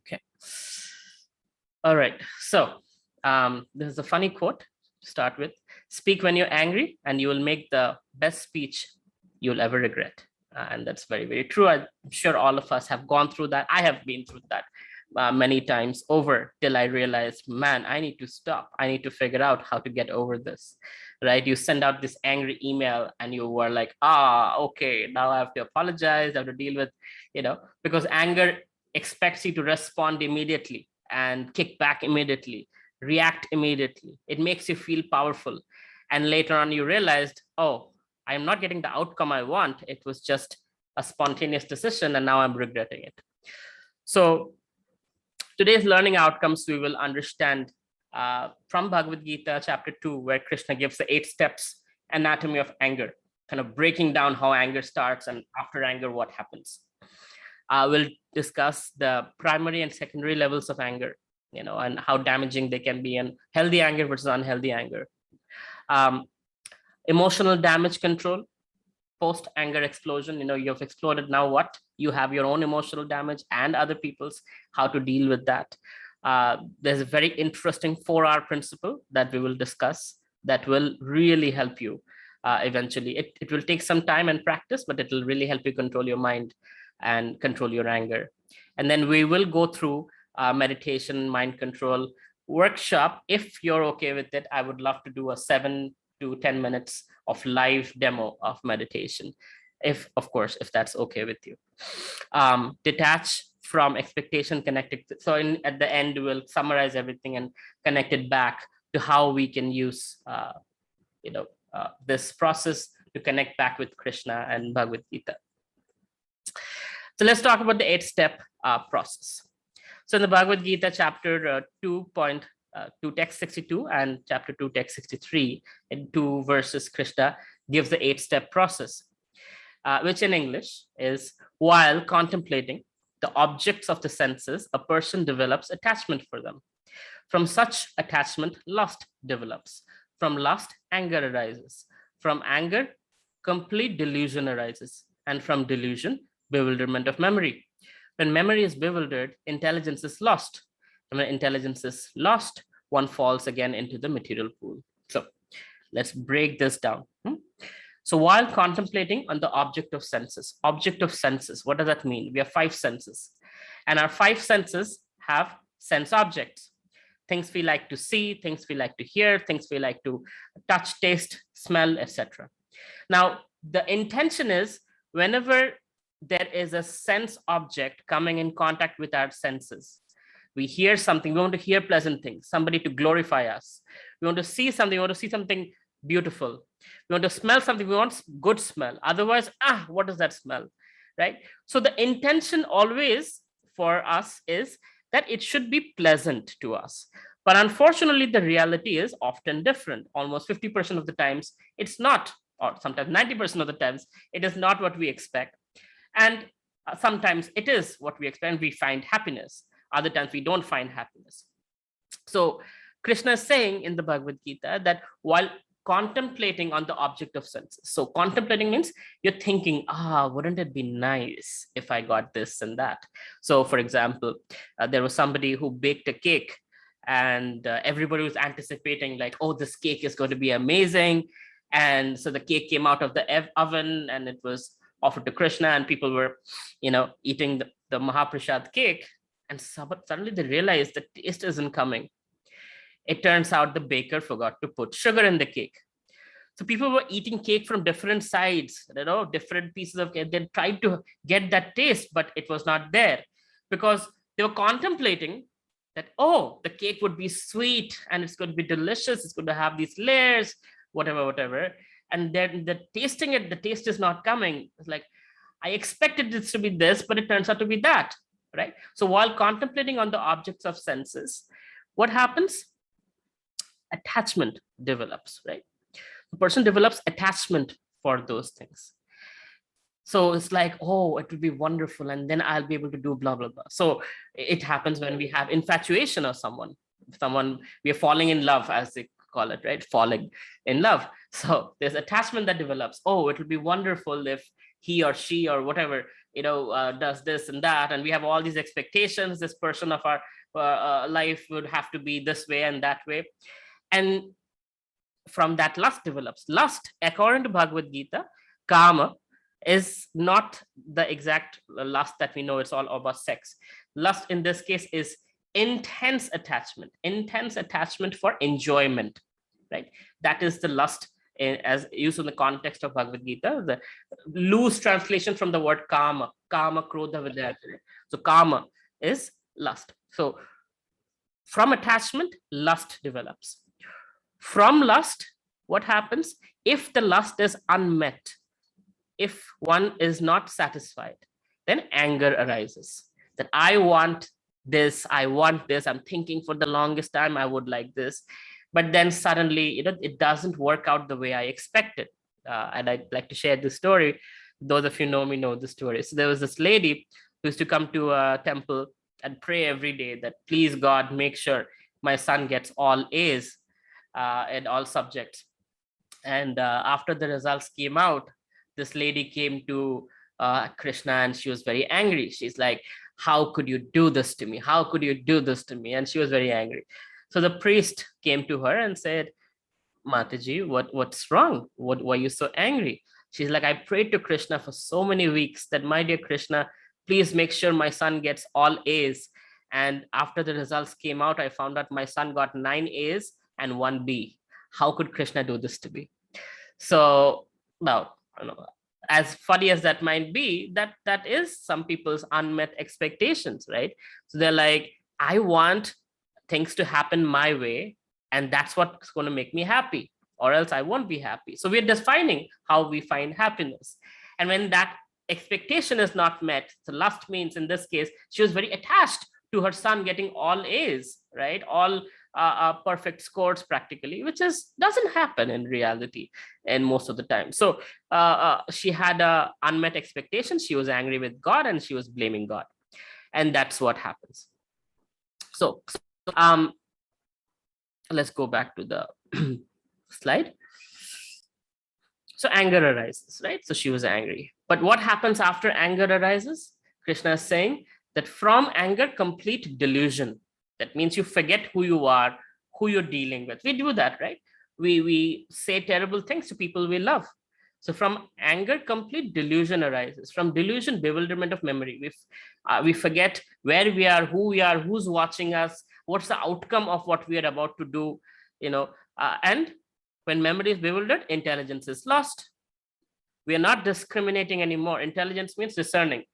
Okay. All right. So this is a funny quote to start with. Speak when you're angry and you will make the best speech you'll ever regret. And that's very, very true. I'm sure all of us have gone through that. I have been through that many times over till I realized, man, I need to stop. I need to figure out how to get over this, right? You send out this angry email and you were like, okay, now I have to apologize. I have to deal with, because anger expects you to respond immediately and kick back immediately, react immediately. It makes you feel powerful. And later on, you realized, oh, I'm not getting the outcome I want. It was just a spontaneous decision, and now I'm regretting it. So today's learning outcomes, we will understand from Bhagavad Gita, chapter 2, where Krishna gives the 8 steps anatomy of anger, kind of breaking down how anger starts and after anger, what happens. We'll discuss the primary and secondary levels of anger, and how damaging they can be, and healthy anger versus unhealthy anger. Emotional damage control, post anger explosion. You've exploded, now what? You have your own emotional damage and other people's, how to deal with that. There's a very interesting 4R principle that we will discuss that will really help you eventually. It will take some time and practice, but it will really help you control your mind and control your anger. And then we will go through meditation, mind control workshop. If you're okay with it, I would love to do a 7 to 10 minutes of live demo of meditation, if that's okay with you. Detach from expectation, connected. So at the end, we'll summarize everything and connect it back to how we can use this process to connect back with Krishna and Bhagavad Gita. So let's talk about the 8-step process. So in the Bhagavad Gita, chapter 2.2, text 62, and chapter 2, text 63, in 2 verses, Krishna gives the 8-step process, which in English is: while contemplating the objects of the senses, a person develops attachment for them. From such attachment, lust develops. From lust, anger arises. From anger, complete delusion arises. And from delusion, bewilderment of memory. When memory is bewildered, intelligence is lost. And when intelligence is lost, one falls again into the material pool. So let's break this down. So while contemplating on the object of senses, what does that mean? We have 5 senses, and our 5 senses have sense objects. Things we like to see, things we like to hear, things we like to touch, taste, smell, etc. Now, the intention is, whenever there is a sense object coming in contact with our senses, we hear something, we want to hear pleasant things, somebody to glorify us. We want to see something, we want to see something beautiful. We want to smell something, we want good smell. Otherwise, what does that smell, right? So the intention always for us is that it should be pleasant to us. But unfortunately, the reality is often different. Almost 50% of the times, it's not, or sometimes 90% of the times, it is not what we expect. And sometimes it is what we expect, and we find happiness. Other times we don't find happiness. So Krishna is saying in the Bhagavad Gita that while contemplating on the object of senses, so contemplating means you're thinking, wouldn't it be nice if I got this and that? So for example, there was somebody who baked a cake, and everybody was anticipating like, oh, this cake is going to be amazing. And so the cake came out of the oven and it was offered to Krishna, and people were, eating the Mahaprasad cake. And suddenly they realized the taste isn't coming. It turns out the baker forgot to put sugar in the cake. So people were eating cake from different sides, different pieces of cake. They tried to get that taste, but it was not there, because they were contemplating that, oh, the cake would be sweet and it's going to be delicious. It's going to have these layers, whatever. And then the taste is not coming. It's like, I expected this to be this, but it turns out to be that, right? So while contemplating on the objects of senses, what happens? Attachment develops, right? The person develops attachment for those things. So it's like, oh, it would be wonderful, and then I'll be able to do blah, blah, blah. So it happens when we have infatuation of someone, we are falling in love, as they call it, right? Falling in love. So there's attachment that develops. Oh, it would be wonderful if he or she or whatever does this and that, and we have all these expectations. This person of our life would have to be this way and that way. And from that, lust develops. Lust, according to Bhagavad Gita, kama, is not the exact lust that we know. It's all about sex. Lust in this case is intense attachment for enjoyment, right? That is the lust as used in the context of Bhagavad Gita. The loose translation from the word kama krodha vidya. So kama is lust. So from attachment, lust develops. From lust, what happens? If the lust is unmet, if one is not satisfied, then anger arises. That I want this, I'm thinking for the longest time, I would like this. But then suddenly, it doesn't work out the way I expected. And I'd like to share this story. Those of you know me know the story. So there was this lady who used to come to a temple and pray every day that, please God, make sure my son gets all A's in all subjects. And after the results came out, this lady came to Krishna and she was very angry. She's like, how could you do this to me? How could you do this to me? And she was very angry. So the priest came to her and said, Mataji, what's wrong? Why are you so angry? She's like, I prayed to Krishna for so many weeks that, my dear Krishna, please make sure my son gets all A's. And after the results came out, I found out my son got 9 A's and 1 B. How could Krishna do this to me? So now, as funny as that might be, that is some people's unmet expectations, right? So they're like, I want things to happen my way, and that's what's going to make me happy, or else I won't be happy. So we're defining how we find happiness. And when that expectation is not met, so lust means in this case, she was very attached to her son getting all A's, right? All perfect scores practically, which doesn't happen in reality and most of the time. So she had unmet expectations. She was angry with God and she was blaming God. And that's what happens. So let's go back to the slide. So anger arises, right? So she was angry. But what happens after anger arises? Krishna is saying that from anger, complete delusion. That means you forget who you are, who you're dealing with. We do that, right? We say terrible things to people we love. So from anger, complete delusion arises. From delusion, bewilderment of memory. We forget where we are, who we are, who's watching us, what's the outcome of what we are about to do, and when memory is bewildered, intelligence is lost. We are not discriminating anymore. Intelligence means discerning.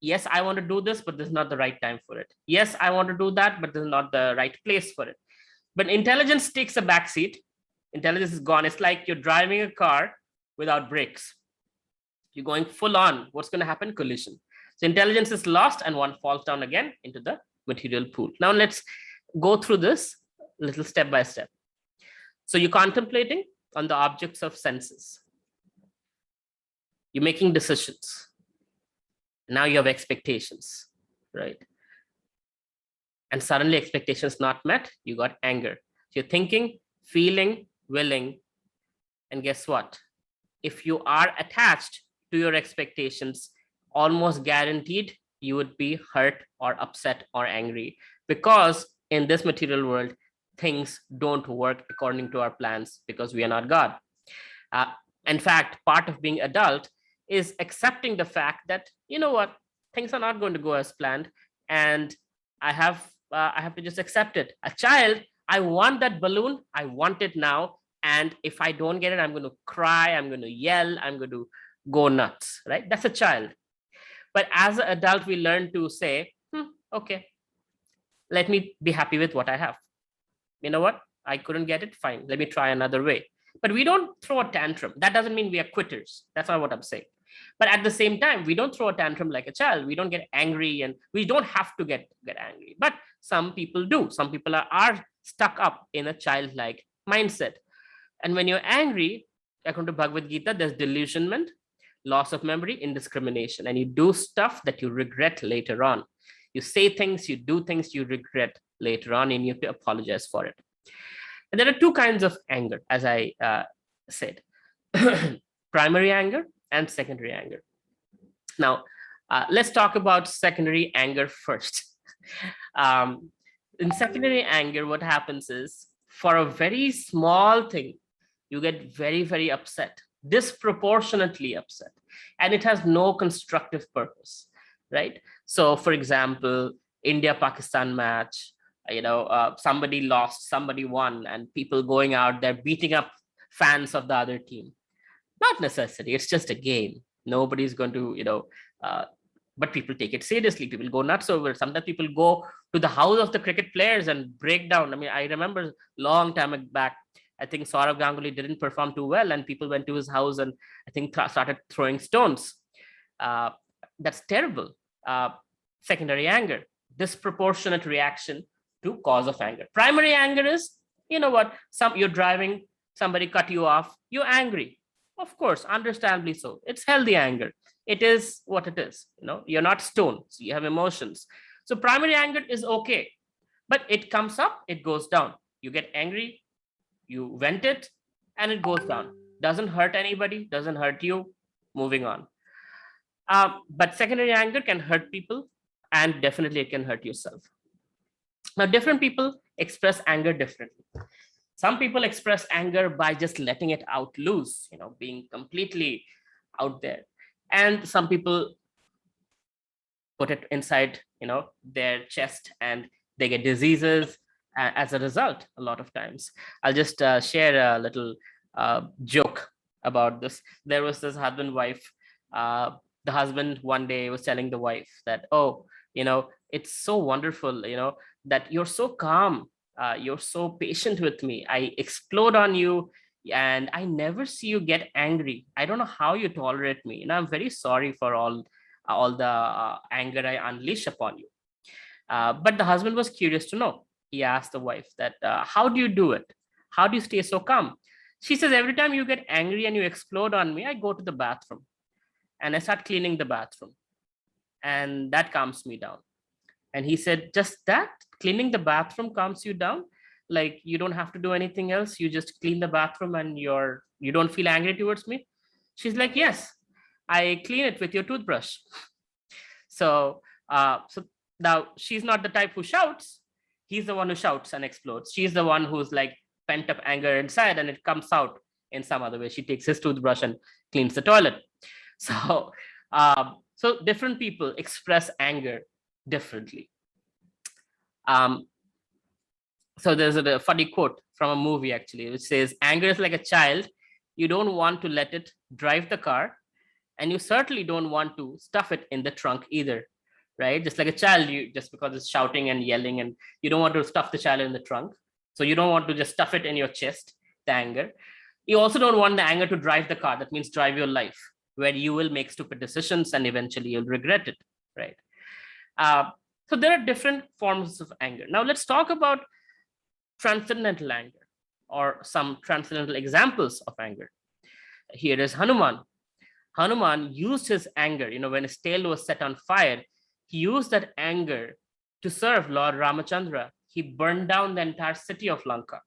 Yes, I want to do this, but this is not the right time for it. Yes, I want to do that, but this is not the right place for it. But intelligence takes a backseat. Intelligence is gone. It's like you're driving a car without brakes. You're going full on. What's going to happen? Collision. So intelligence is lost and one falls down again into the material pool. Now let's go through this little step by step. So you're contemplating on the objects of senses. You're making decisions. Now you have expectations, right? And suddenly expectations not met, you got anger. So you're thinking, feeling, willing, and guess what? If you are attached to your expectations, almost guaranteed you would be hurt or upset or angry, because in this material world, things don't work according to our plans because we are not God. In fact, part of being adult is accepting the fact that, you know what, things are not going to go as planned, and I have to just accept it. A child, I want that balloon, I want it now, and if I don't get it, I'm going to cry, I'm going to yell, I'm going to go nuts, right? That's a child. But as an adult, we learn to say, okay, let me be happy with what I have. You know what? I couldn't get it, fine. Let me try another way. But we don't throw a tantrum. That doesn't mean we are quitters. That's not what I'm saying. But at the same time, we don't throw a tantrum like a child. We don't get angry, and we don't have to get angry. But some people do. Some people are stuck up in a childlike mindset. And when you're angry, according to Bhagavad Gita, there's delusionment, loss of memory, indiscrimination. And you do stuff that you regret later on. You say things, you do things you regret later on, and you have to apologize for it. And there are two kinds of anger, as I said, primary anger and secondary anger. Now, Let's talk about secondary anger first. In secondary anger, what happens is, for a very small thing, you get very, very upset, disproportionately upset, and it has no constructive purpose, right? So, for example, India-Pakistan match, somebody lost, somebody won, and people going out there beating up fans of the other team. Not necessary. It's just a game. Nobody's going to, but people take it seriously. People go nuts over it. Sometimes people go to the house of the cricket players and break down. I mean, I remember long time back, I think Saurav Ganguly didn't perform too well, and people went to his house and I think started throwing stones. That's terrible. Secondary anger, disproportionate reaction to cause of anger. Primary anger is, you're driving, somebody cut you off, you're angry. Of course, understandably so. It's healthy anger. It is what it is. You're not stone, so you have emotions. So primary anger is okay, but it comes up, it goes down. You get angry, you vent it, and it goes down. Doesn't hurt anybody, doesn't hurt you, moving on. But secondary anger can hurt people, and definitely it can hurt yourself. Now, different people express anger differently. Some people express anger by just letting it out loose, being completely out there. And some people put it inside, their chest, and they get diseases as a result a lot of times. I'll just share a little joke about this. There was this husband-wife. The husband one day was telling the wife that, oh, it's so wonderful, that you're so calm. You're so patient with me. I explode on you and I never see you get angry. I don't know how you tolerate me. I'm very sorry for all the anger I unleash upon you. But the husband was curious to know. He asked the wife that, how do you do it? How do you stay so calm? She says, every time you get angry and you explode on me, I go to the bathroom and I start cleaning the bathroom. And that calms me down. And he said, just that? Cleaning the bathroom calms you down? Like you don't have to do anything else? You just clean the bathroom and you don't feel angry towards me? She's like, yes, I clean it with your toothbrush. So now she's not the type who shouts. He's the one who shouts and explodes. She's the one who's like pent up anger inside and it comes out in some other way. She takes his toothbrush and cleans the toilet. So different people express anger differently. So there's a funny quote from a movie actually, which says, anger is like a child. You don't want to let it drive the car, and you certainly don't want to stuff it in the trunk either, right? Just like a child, just because it's shouting and yelling, and you don't want to stuff the child in the trunk. So you don't want to just stuff it in your chest, the anger. You also don't want the anger to drive the car. That means drive your life, where you will make stupid decisions and eventually you'll regret it, right? So there are different forms of anger. Now let's talk about transcendental anger, or some transcendental examples of anger. Here is Hanuman. Hanuman used his anger, when his tail was set on fire, he used that anger to serve Lord Ramachandra. He burned down the entire city of Lanka.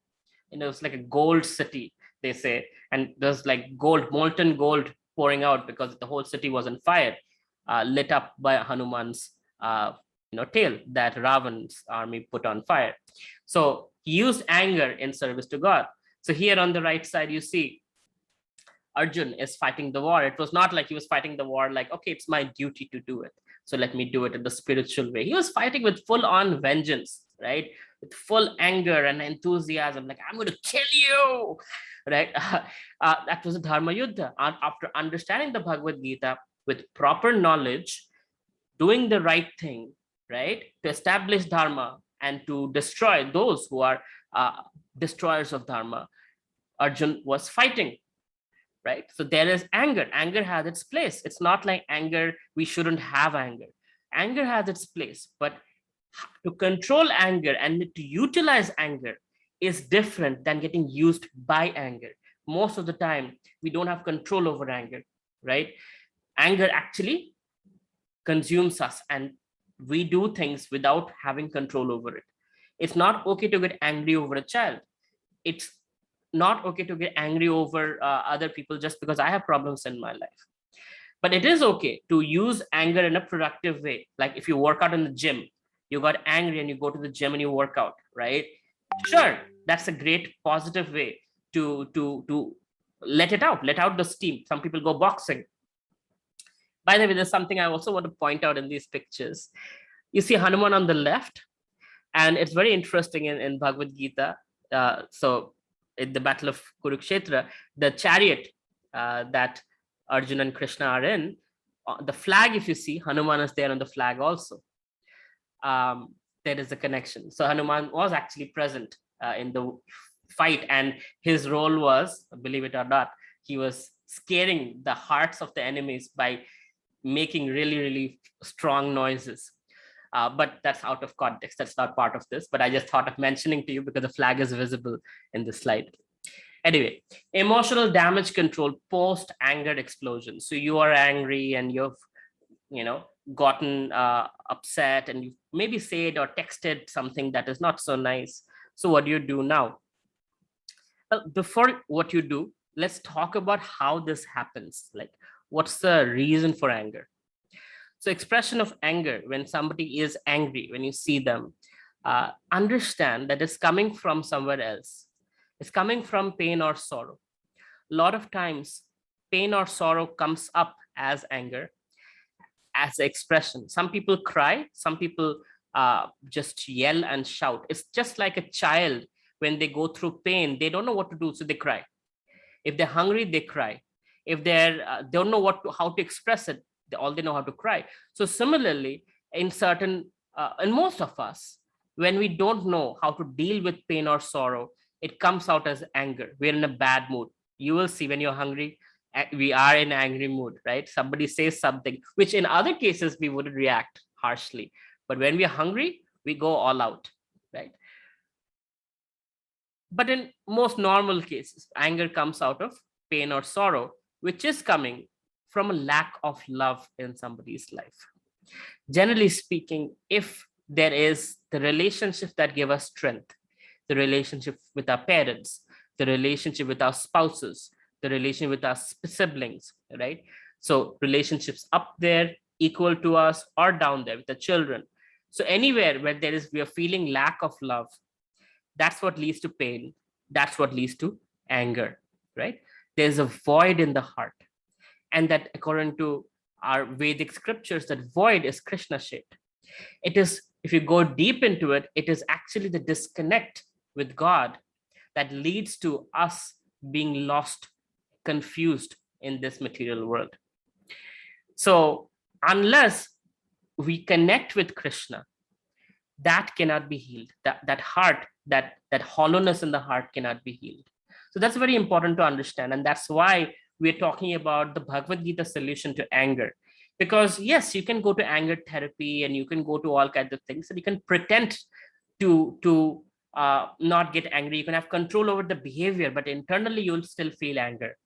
It was like a gold city, they say, and there's like gold, molten gold pouring out because the whole city was on fire, lit up by Hanuman's tail that Ravan's army put on fire. So he used anger in service to God. So here on the right side, you see Arjun is fighting the war. It was not like he was fighting the war like, okay, it's my duty to do it, so let me do it in the spiritual way. He was fighting with full-on vengeance, right? With full anger and enthusiasm, like, I'm going to kill you, right? That was a Dharma Yuddha. After understanding the Bhagavad Gita with proper knowledge, doing the right thing, right, to establish Dharma and to destroy those who are destroyers of Dharma, Arjun was fighting, right? So there is anger. Anger has its place. It's not like anger, we shouldn't have anger. Anger has its place, but to control anger and to utilize anger is different than getting used by anger. Most of the time, we don't have control over anger, right? Anger actually consumes us and we do things without having control over it. It's not okay to get angry over a child. It's not okay to get angry over other people just because I have problems in my life. But it is okay to use anger in a productive way. Like if you work out in the gym, you got angry and you go to the gym and you work out, right? Sure, that's a great positive way to let out the steam. Some people go boxing. By the way, there's something I also want to point out in these pictures. You see Hanuman on the left, and it's very interesting in Bhagavad Gita. So in the battle of Kurukshetra, the chariot that Arjuna and Krishna are in, the flag, if you see, Hanuman is there on the flag also. There is a connection. So Hanuman was actually present in the fight, and his role was, believe it or not, he was scaring the hearts of the enemies by making really, really strong noises. But that's out of context. That's not part of this, but I just thought of mentioning to you because the flag is visible in the slide. Anyway, emotional damage control post anger explosion. So you are angry and you've, gotten upset, and you maybe said or texted something that is not so nice. So what do you do now? Before what you do, let's talk about how this happens. Like, what's the reason for anger? So expression of anger, when somebody is angry, when you see them, understand that it's coming from somewhere else. It's coming from pain or sorrow. A lot of times, pain or sorrow comes up as anger, as expression. Some people cry, some people just yell and shout. It's just like a child when they go through pain, they don't know what to do, so they cry. If they're hungry, they cry. If they're don't know how to express it, they know how to cry. So similarly, in most of us, when we don't know how to deal with pain or sorrow, it comes out as anger. We're in a bad mood. You will see when you're hungry, we are in angry mood, right? Somebody says something, which in other cases we wouldn't react harshly. But when we're hungry, we go all out, right? But in most normal cases, anger comes out of pain or sorrow, which is coming from a lack of love in somebody's life. Generally speaking, if there is the relationship that give us strength, the relationship with our parents, the relationship with our spouses, the relationship with our siblings, right? So relationships up there, equal to us, or down there with the children. So anywhere where we are feeling lack of love, that's what leads to pain. That's what leads to anger, right? There's a void in the heart. And that, according to our Vedic scriptures, that void is Krishna shaped. It is, if you go deep into it, it is actually the disconnect with God that leads to us being lost, confused in this material world. So unless we connect with Krishna, that cannot be healed. That heart, that hollowness in the heart cannot be healed. So that's very important to understand. And that's why we're talking about the Bhagavad Gita solution to anger. Because yes, you can go to anger therapy and you can go to all kinds of things, and you can pretend to not get angry. You can have control over the behavior, but internally you'll still feel anger.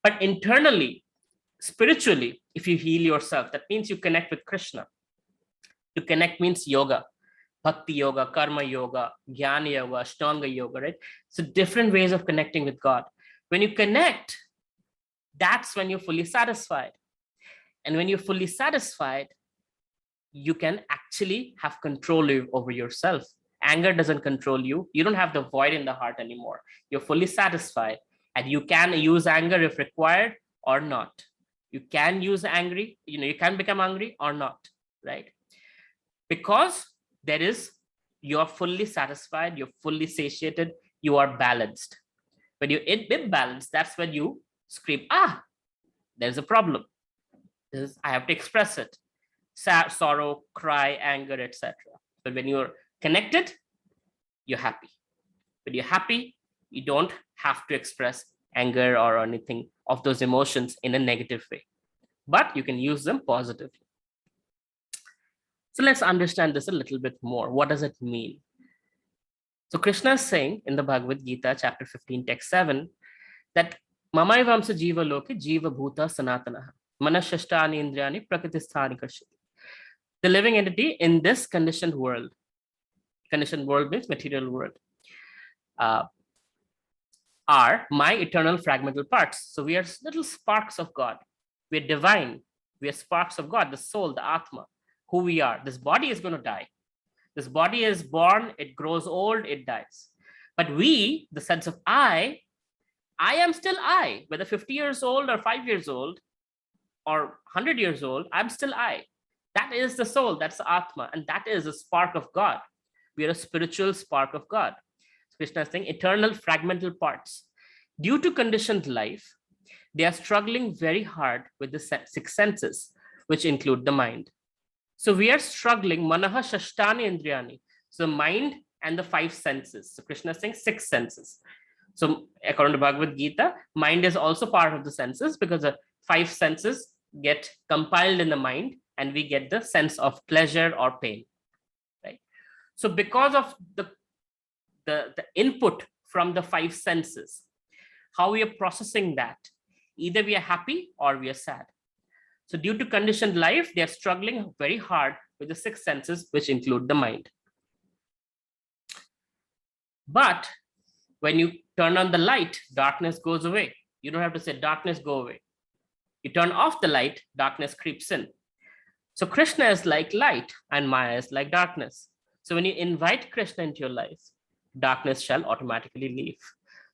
But internally, spiritually, if you heal yourself, that means you connect with Krishna. To connect means yoga, bhakti yoga, karma yoga, jnana yoga, ashtanga yoga, right? So different ways of connecting with God. When you connect, that's when you're fully satisfied. And when you're fully satisfied, you can actually have control over yourself. Anger doesn't control you. You don't have the void in the heart anymore. You're fully satisfied, and you can use anger if required or not. You can use angry, you can become angry or not, right? Because you're fully satisfied, you're fully satiated, you are balanced. When you're imbalanced, that's when you scream, there's a problem. I have to express it. Sorrow, cry, anger, etc. But when you're connected, you're happy. When you're happy, you don't have to express anger or anything of those emotions in a negative way, but you can use them positively. So let's understand this a little bit more. What does it mean? So Krishna is saying in the Bhagavad Gita, chapter 15, text 7, that Mamaivamsa jiva loke jiva bhuta sanatana manashashtani indriyani prakritisthani karshati. The living entity in this conditioned world means material world, are my eternal fragmental parts. So we are little sparks of God. We're divine. We are sparks of God, the soul, the Atma, who we are. This body is going to die. This body is born, it grows old, it dies. But we, the sense of I am still I, whether 50 years old or 5 years old or 100 years old, I'm still I. That is the soul, that's the Atma, and that is a spark of God. We are a spiritual spark of God. Krishna is saying eternal fragmental parts. Due to conditioned life, they are struggling very hard with the six senses, which include the mind. So we are struggling, manaha shashtani indriyani. So mind and the five senses. So Krishna is saying six senses. So according to Bhagavad Gita, mind is also part of the senses because the five senses get compiled in the mind and we get the sense of pleasure or pain, right? So because of the input from the five senses, how we are processing that, either we are happy or we are sad. So due to conditioned life, they are struggling very hard with the six senses, which include the mind. But when you turn on the light, darkness goes away. You don't have to say darkness go away. You turn off the light, darkness creeps in. So Krishna is like light and Maya is like darkness. So when you invite Krishna into your life, darkness shall automatically leave.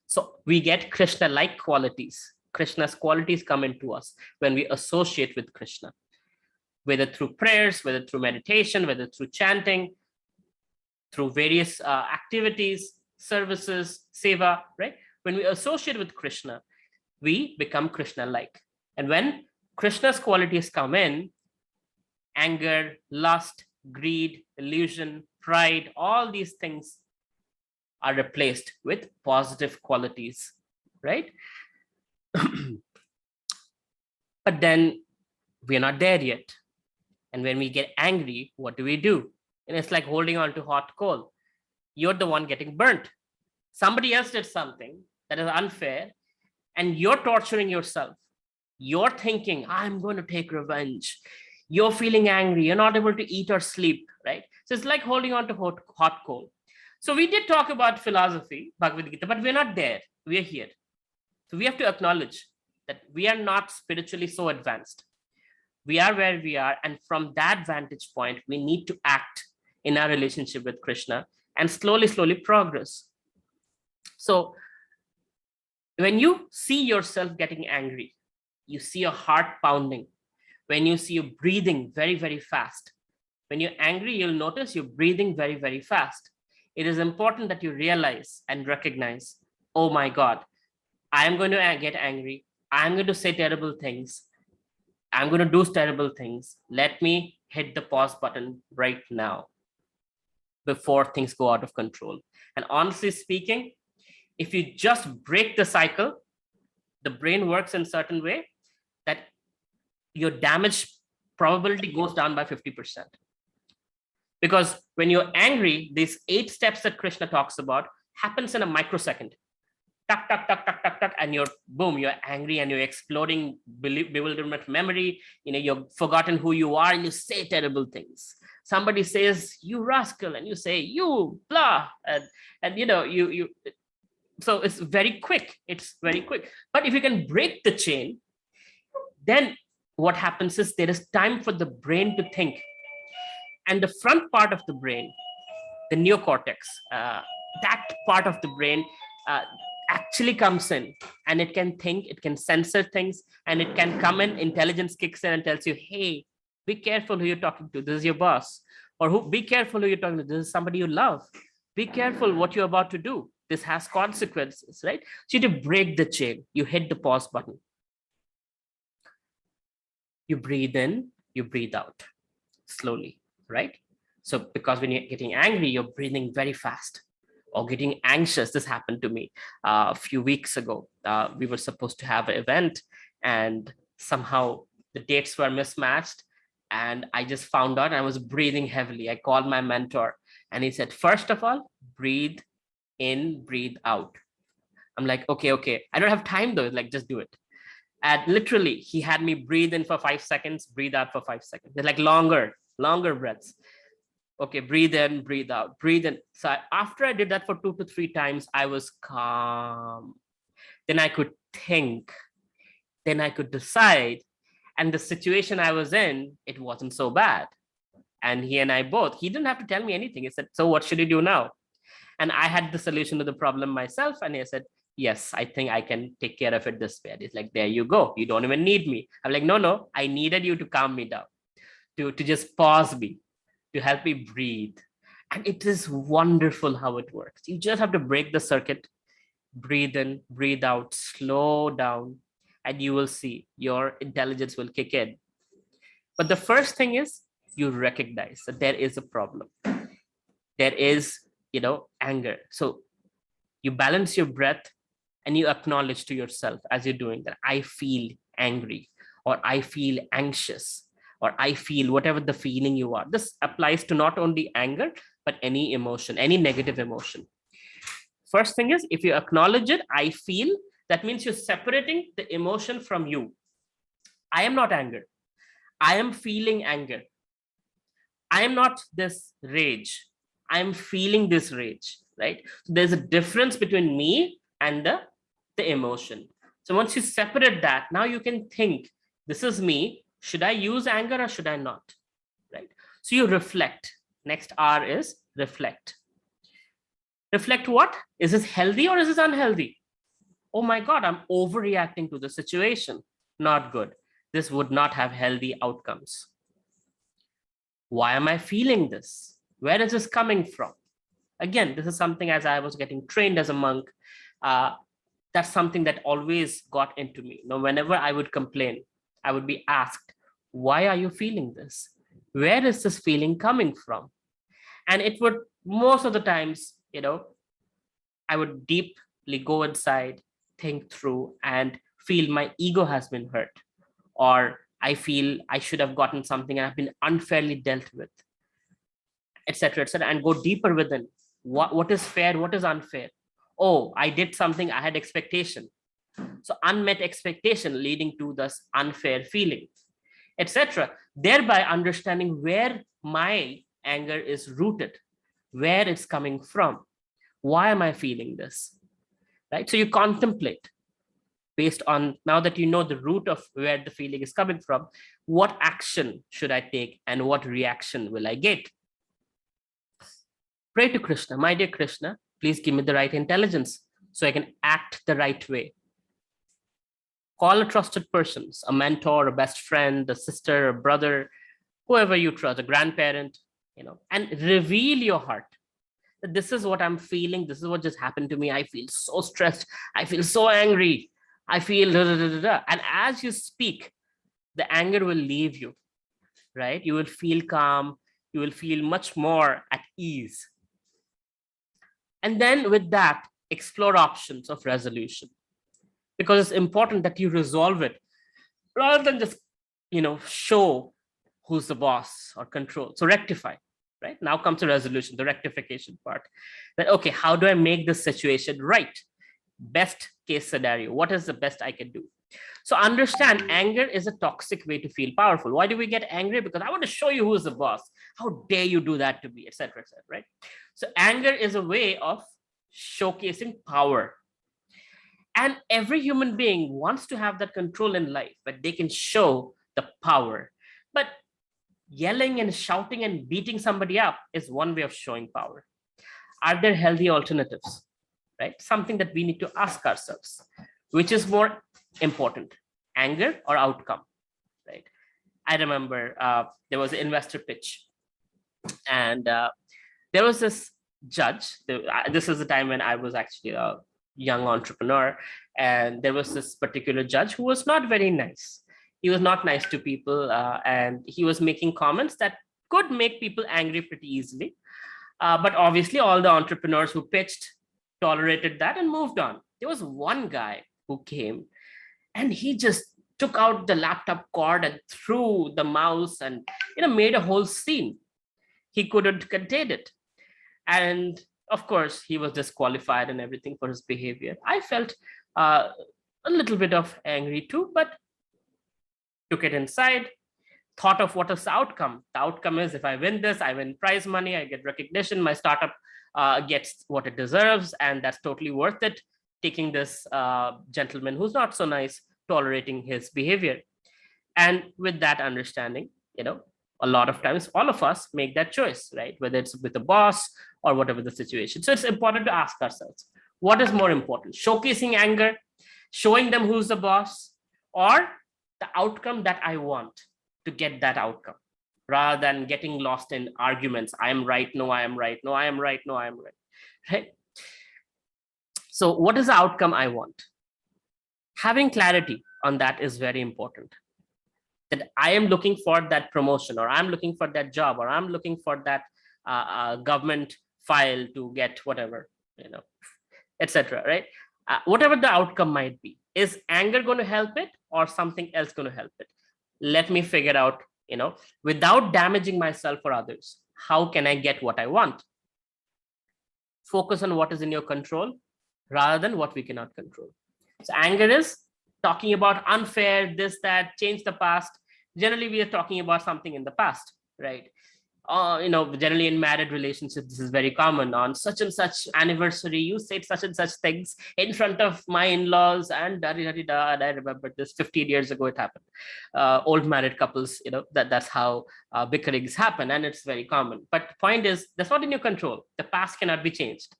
So we get Krishna-like qualities. Krishna's qualities come into us when we associate with Krishna, whether through prayers, whether through meditation, whether through chanting, through various activities, services, seva, right? When we associate with Krishna, we become Krishna-like. And when Krishna's qualities come in, anger, lust, greed, illusion, pride, all these things are replaced with positive qualities, right? But then we're not there yet. And when we get angry, what do? And it's like holding on to hot coal. You're the one getting burnt. Somebody else did something that is unfair, and you're torturing yourself. You're thinking, I'm going to take revenge. You're feeling angry. You're not able to eat or sleep, right? So it's like holding on to hot coal. So we did talk about philosophy, Bhagavad Gita, but we're not there. We're here. So we have to acknowledge that we are not spiritually so advanced. We are where we are. And from that vantage point, we need to act in our relationship with Krishna and slowly, slowly progress. So when you see yourself getting angry, you see your heart pounding. When you see you breathing very, very fast. When you're angry, you'll notice you're breathing very, very fast. It is important that you realize and recognize, oh my God, I am going to get angry. I'm going to say terrible things. I'm going to do terrible things. Let me hit the pause button right now before things go out of control. And honestly speaking, if you just break the cycle, the brain works in a certain way that your damage probability goes down by 50%. Because when you're angry, these 8 steps that Krishna talks about happens in a microsecond. Tuck, tuck, tuck, tuck, tuck, tuck, and you're boom, you're angry and you're exploding bewilderment memory. You've forgotten who you are and you say terrible things. Somebody says, you rascal, and you say, you blah, and you. So it's very quick. It's very quick. But if you can break the chain, then what happens is there is time for the brain to think. And the front part of the brain, the neocortex, that part of the brain actually comes in and it can think, it can censor things, and it can come in, intelligence kicks in and tells you, hey, be careful who you're talking to. This is your boss. Or be careful who you're talking to. This is somebody you love. Be careful what you're about to do. This has consequences, right? So you have to break the chain. You hit the pause button. You breathe in, you breathe out slowly, right? So because when you're getting angry, you're breathing very fast. Or getting anxious. This happened to me a few weeks ago. We were supposed to have an event and somehow the dates were mismatched. And I just found out I was breathing heavily. I called my mentor and he said, first of all, breathe in, breathe out. I'm like, okay. I don't have time though. Like, just do it. And literally, he had me breathe in for 5 seconds, breathe out for 5 seconds. They're like longer breaths. Okay, breathe in, breathe out, breathe in. So after I did that for 2 to 3 times, I was calm. Then I could think. Then I could decide. And the situation I was in, it wasn't so bad. And he and I both, he didn't have to tell me anything. He said, so what should you do now? And I had the solution to the problem myself. And he said, yes, I think I can take care of it this way. And he's like, there you go. You don't even need me. I'm like, no, I needed you to calm me down, to just pause me, to help me breathe. And it is wonderful how it works. You just have to break the circuit, breathe in, breathe out, slow down, and you will see your intelligence will kick in. But the first thing is you recognize that there is a problem. There is, anger. So you balance your breath and you acknowledge to yourself as you're doing that, I feel angry, or I feel anxious, or I feel whatever the feeling you are. This applies to not only anger, but any emotion, any negative emotion. First thing is, if you acknowledge it, I feel, that means you're separating the emotion from you. I am not anger. I am feeling anger. I am not this rage. I am feeling this rage, right? So there's a difference between me and the emotion. So once you separate that, now you can think, this is me. Should I use anger or should I not? Right? So you reflect. Next R is reflect. Reflect what? Is this healthy or is this unhealthy? Oh my God, I'm overreacting to the situation. Not good. This would not have healthy outcomes. Why am I feeling this? Where is this coming from? Again, this is something, as I was getting trained as a monk, that's something that always got into me. Whenever I would complain, I would be asked, why are you feeling this? Where is this feeling coming from? And it would, most of the times, I would deeply go inside, think through, and feel my ego has been hurt, or I feel I should have gotten something and I've been unfairly dealt with, etc., and go deeper within. What is fair? What is unfair? Oh, I did something, I had expectation. So unmet expectation leading to this unfair feeling, etc. Thereby understanding where my anger is rooted, where it's coming from. Why am I feeling this? Right? So you contemplate based on, now that you know the root of where the feeling is coming from, what action should I take and what reaction will I get? Pray to Krishna, my dear Krishna, please give me the right intelligence so I can act the right way. Call a trusted person, a mentor, a best friend, a sister, a brother, whoever you trust, a grandparent, and reveal your heart. This is what I'm feeling. This is what just happened to me. I feel so stressed. I feel so angry. I feel da, da, da, da, da. And as you speak, the anger will leave you, right? You will feel calm. You will feel much more at ease. And then with that, explore options of resolution, because it's important that you resolve it rather than just, show who's the boss or control. So rectify, right? Now comes the resolution, the rectification part. That, okay, how do I make this situation right? Best case scenario. What is the best I can do? So understand, anger is a toxic way to feel powerful. Why do we get angry? Because I want to show you who's the boss. How dare you do that to me, etc., right? So anger is a way of showcasing power. And every human being wants to have that control in life, but they can show the power. But yelling and shouting and beating somebody up is one way of showing power. Are there healthy alternatives, right? Something that we need to ask ourselves, which is more important, anger or outcome, right? I remember there was an investor pitch, and there was this judge. This is the time when I was actually a young entrepreneur, and there was this particular judge who was not very nice. He was not nice to people, and he was making comments that could make people angry pretty easily. But obviously, all the entrepreneurs who pitched tolerated that and moved on. There was one guy who came, and he just took out the laptop cord and threw the mouse and made a whole scene. He couldn't contain it. And of course, he was disqualified and everything for his behavior. I felt a little bit of angry too, but took it inside, thought of what is the outcome. The outcome is, if I win this, I win prize money, I get recognition, my startup gets what it deserves, and that's totally worth it, taking this gentleman who's not so nice, tolerating his behavior. And with that understanding, a lot of times all of us make that choice, right? Whether it's with the boss or whatever the situation. So it's important to ask ourselves, what is more important? Showcasing anger, showing them who's the boss, or the outcome that I want to get that outcome, rather than getting lost in arguments. I am right, no, I am right, no, I am right, no, I am right, right? So what is the outcome I want? Having clarity on that is very important. That I am looking for that promotion, or I'm looking for that job, or I'm looking for that government file to get whatever, etc. Right? Whatever the outcome might be, is anger going to help it or something else going to help it? Let me figure out, without damaging myself or others, how can I get what I want? Focus on what is in your control rather than what we cannot control. So anger is talking about unfair, this, that, change the past. Generally, we are talking about something in the past, right? Generally in married relationships, this is very common. On such and such anniversary, you said such and such things in front of my in-laws, and da da da da. And I remember this 15 years ago it happened. Old married couples, that's how bickerings happen, and it's very common. But the point is, that's not in your control. The past cannot be changed.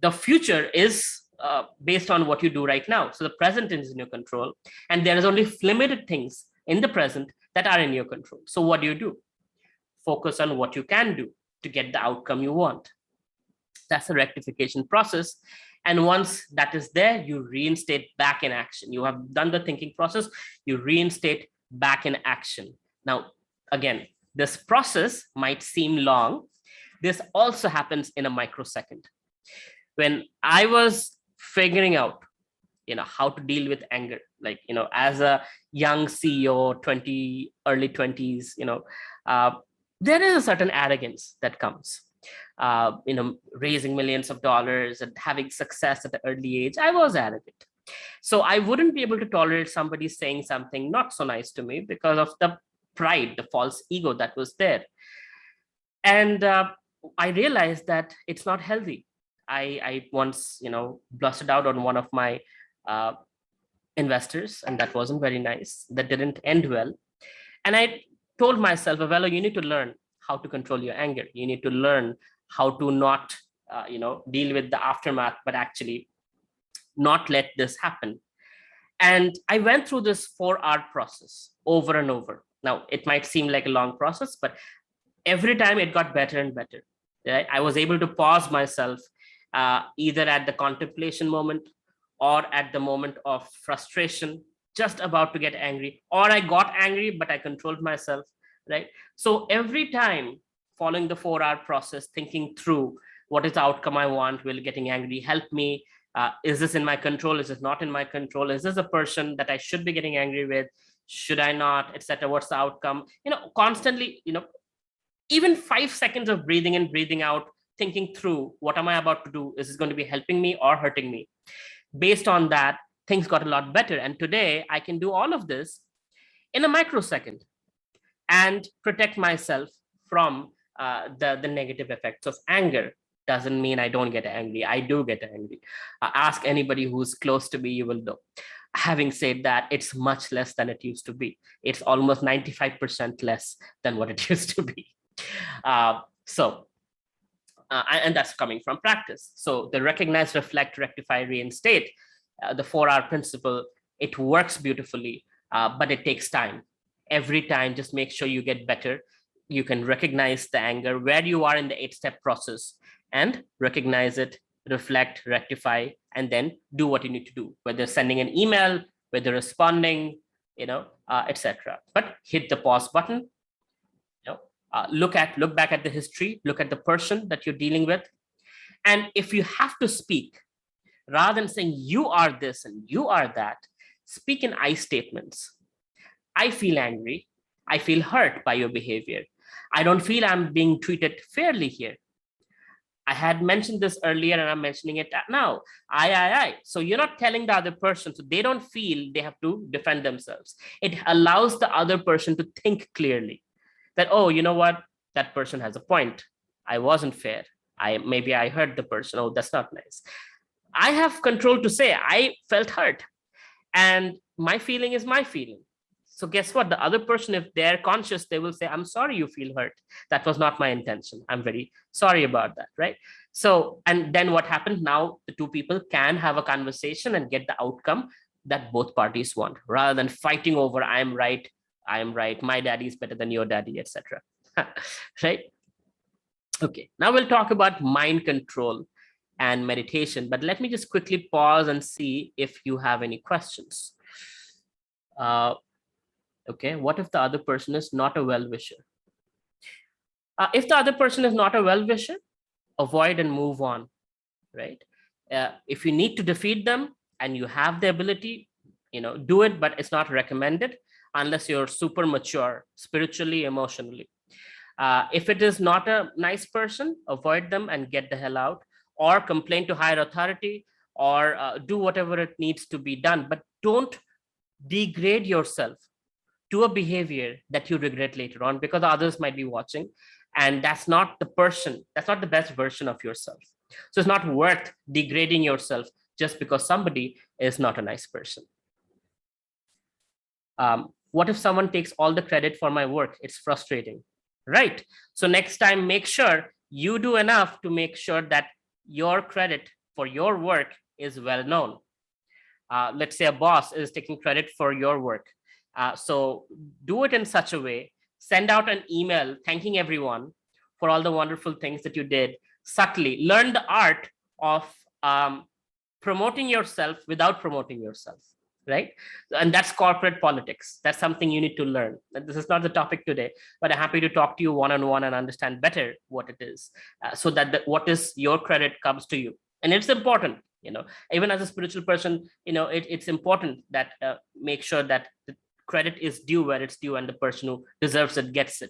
The future is based on what you do right now. So the present is in your control, and there is only limited things in the present that are in your control. So what do? Focus on what you can do to get the outcome you want. That's the rectification process. And once that is there, you reinstate back in action. You have done the thinking process, you reinstate back in action. Now, again, this process might seem long. This also happens in a microsecond. When I was figuring out, how to deal with anger, like, as a young CEO, early 20s, there is a certain arrogance that comes, raising millions of dollars and having success at the early age. I was arrogant. So I wouldn't be able to tolerate somebody saying something not so nice to me because of the pride, the false ego that was there. And I realized that it's not healthy. I once, blusted out on one of my investors, and that wasn't very nice. That didn't end well. And I told myself, Avelo, you need to learn how to control your anger. You need to learn how to not, deal with the aftermath, but actually not let this happen. And I went through this 4-hour process over and over. Now, it might seem like a long process, but every time it got better and better. Right? I was able to pause myself either at the contemplation moment or at the moment of frustration, just about to get angry, or I got angry, but I controlled myself, right? So every time following the 4-hour process, thinking through what is the outcome I want, will getting angry help me? Is this in my control? Is it not in my control? Is this a person that I should be getting angry with? Should I not, etc.? What's the outcome? Constantly, even 5 seconds of breathing in, breathing out, thinking through, what am I about to do? Is this going to be helping me or hurting me? Based on that, things got a lot better. And today I can do all of this in a microsecond and protect myself from the negative effects of anger. Doesn't mean I don't get angry. I do get angry. Ask anybody who's close to me, you will know. Having said that, it's much less than it used to be. It's almost 95% less than what it used to be. And that's coming from practice. So the recognize, reflect, rectify, reinstate, the 4-hour principle, it works beautifully, but it takes time. Every time, just make sure you get better. You can recognize the anger where you are in the 8-step process and recognize it, reflect, rectify, and then do what you need to do, whether sending an email, whether responding, etc. But hit the pause button. Look back at the history, look at the person that you're dealing with. And if you have to speak, rather than saying you are this and you are that, speak in I statements. I feel angry. I feel hurt by your behavior. I don't feel I'm being treated fairly here. I had mentioned this earlier and I'm mentioning it now. I. So you're not telling the other person, so they don't feel they have to defend themselves. It allows the other person to think clearly. That, oh, you know what? That person has a point. I wasn't fair. Maybe I hurt the person. Oh, that's not nice. I have control to say I felt hurt. And my feeling is my feeling. So guess what? The other person, if they're conscious, they will say, I'm sorry you feel hurt. That was not my intention. I'm very sorry about that, right? So, and then what happened? Now the two people can have a conversation and get the outcome that both parties want, rather than fighting over, I am right, my daddy is better than your daddy, etc. Right? Okay, now we'll talk about mind control and meditation, but let me just quickly pause and see if you have any questions. Okay, what if the other person is not a well-wisher? If the other person is not a well-wisher, avoid and move on, right? If you need to defeat them and you have the ability, do it, but it's not recommended unless you're super mature spiritually, emotionally. If it is not a nice person, avoid them and get the hell out, or complain to higher authority, or do whatever it needs to be done, but don't degrade yourself to a behavior that you regret later on, because others might be watching, and that's not the best version of yourself. So it's not worth degrading yourself just because somebody is not a nice person. What if someone takes all the credit for my work? It's frustrating, right? So next time, make sure you do enough to make sure that your credit for your work is well known. Let's say a boss is taking credit for your work. So do it in such a way, send out an email thanking everyone for all the wonderful things that you did subtly. Learn the art of promoting yourself without promoting yourself, right? And that's corporate politics. That's something you need to learn. This is not the topic today, but I'm happy to talk to you one-on-one and understand better what it is, so that what is your credit comes to you. And it's important, even as a spiritual person, it's important that make sure that the credit is due where it's due, and the person who deserves it gets it.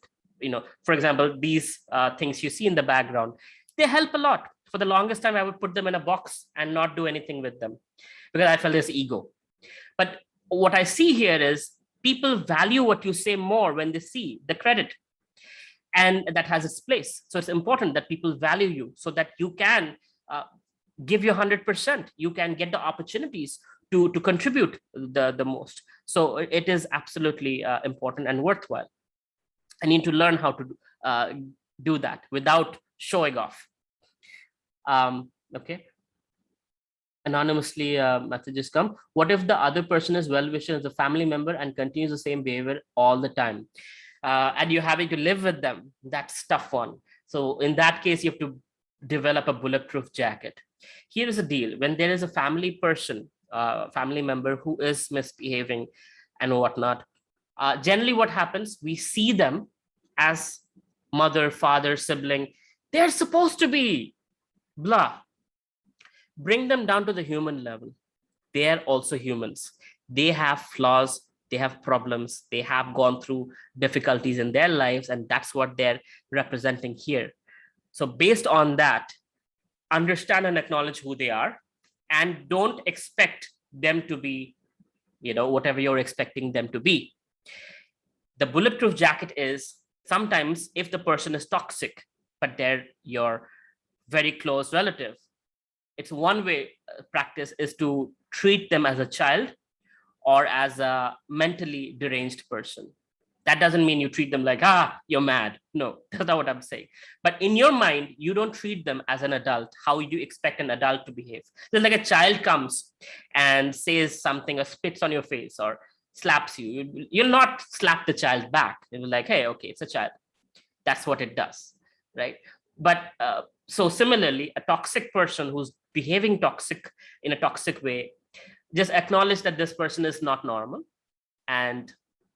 For example, these things you see in the background, they help a lot. For the longest time, I would put them in a box and not do anything with them because I felt there's ego. But what I see here is people value what you say more when they see the credit, and that has its place. So it's important that people value you so that you can give your 100%. You can get the opportunities to contribute the most. So it is absolutely important and worthwhile. I need to learn how to do that without showing off. Okay. Anonymously, messages come. What if the other person is well-wisher as a family member and continues the same behavior all the time? And you're having to live with them. That's tough one. So in that case, you have to develop a bulletproof jacket. Here is the deal. When there is a family person, family member who is misbehaving and whatnot, generally what happens, we see them as mother, father, sibling. They're supposed to be blah. Bring them down to the human level. They are also humans. They have flaws, they have problems, they have gone through difficulties in their lives, and that's what they're representing here. So based on that, understand and acknowledge who they are, and don't expect them to be, whatever you're expecting them to be. The bulletproof jacket is sometimes if the person is toxic, but they're your very close relative, it's one way practice is to treat them as a child or as a mentally deranged person. That doesn't mean you treat them like, you're mad. No, that's not what I'm saying. But in your mind, you don't treat them as an adult, how you expect an adult to behave. It's like a child comes and says something or spits on your face or slaps you. You'll not slap the child back. You'll be like, hey, okay, it's a child. That's what it does, right? But so similarly, a toxic person who's behaving toxic in a toxic way, just acknowledge that this person is not normal, and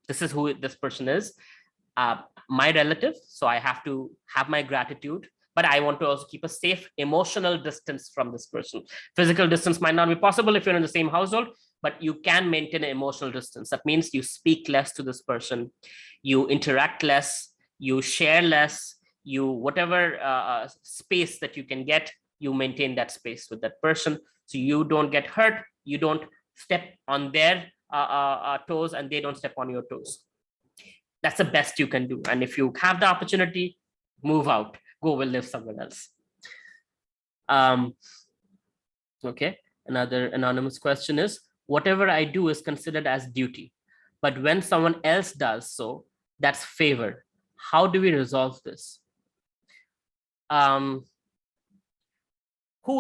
this is who this person is. My relative, so I have to have my gratitude, but I want to also keep a safe emotional distance from this person. Physical distance might not be possible if you're in the same household, but you can maintain an emotional distance. That means you speak less to this person, you interact less, you share less, you whatever space that you can get, you maintain that space with that person, so you don't get hurt, you don't step on their toes, and they don't step on your toes. That's the best you can do. And if you have the opportunity, move out, go live somewhere else. Okay, another anonymous question is, whatever I do is considered as duty. But when someone else does so, that's favor. How do we resolve this? Who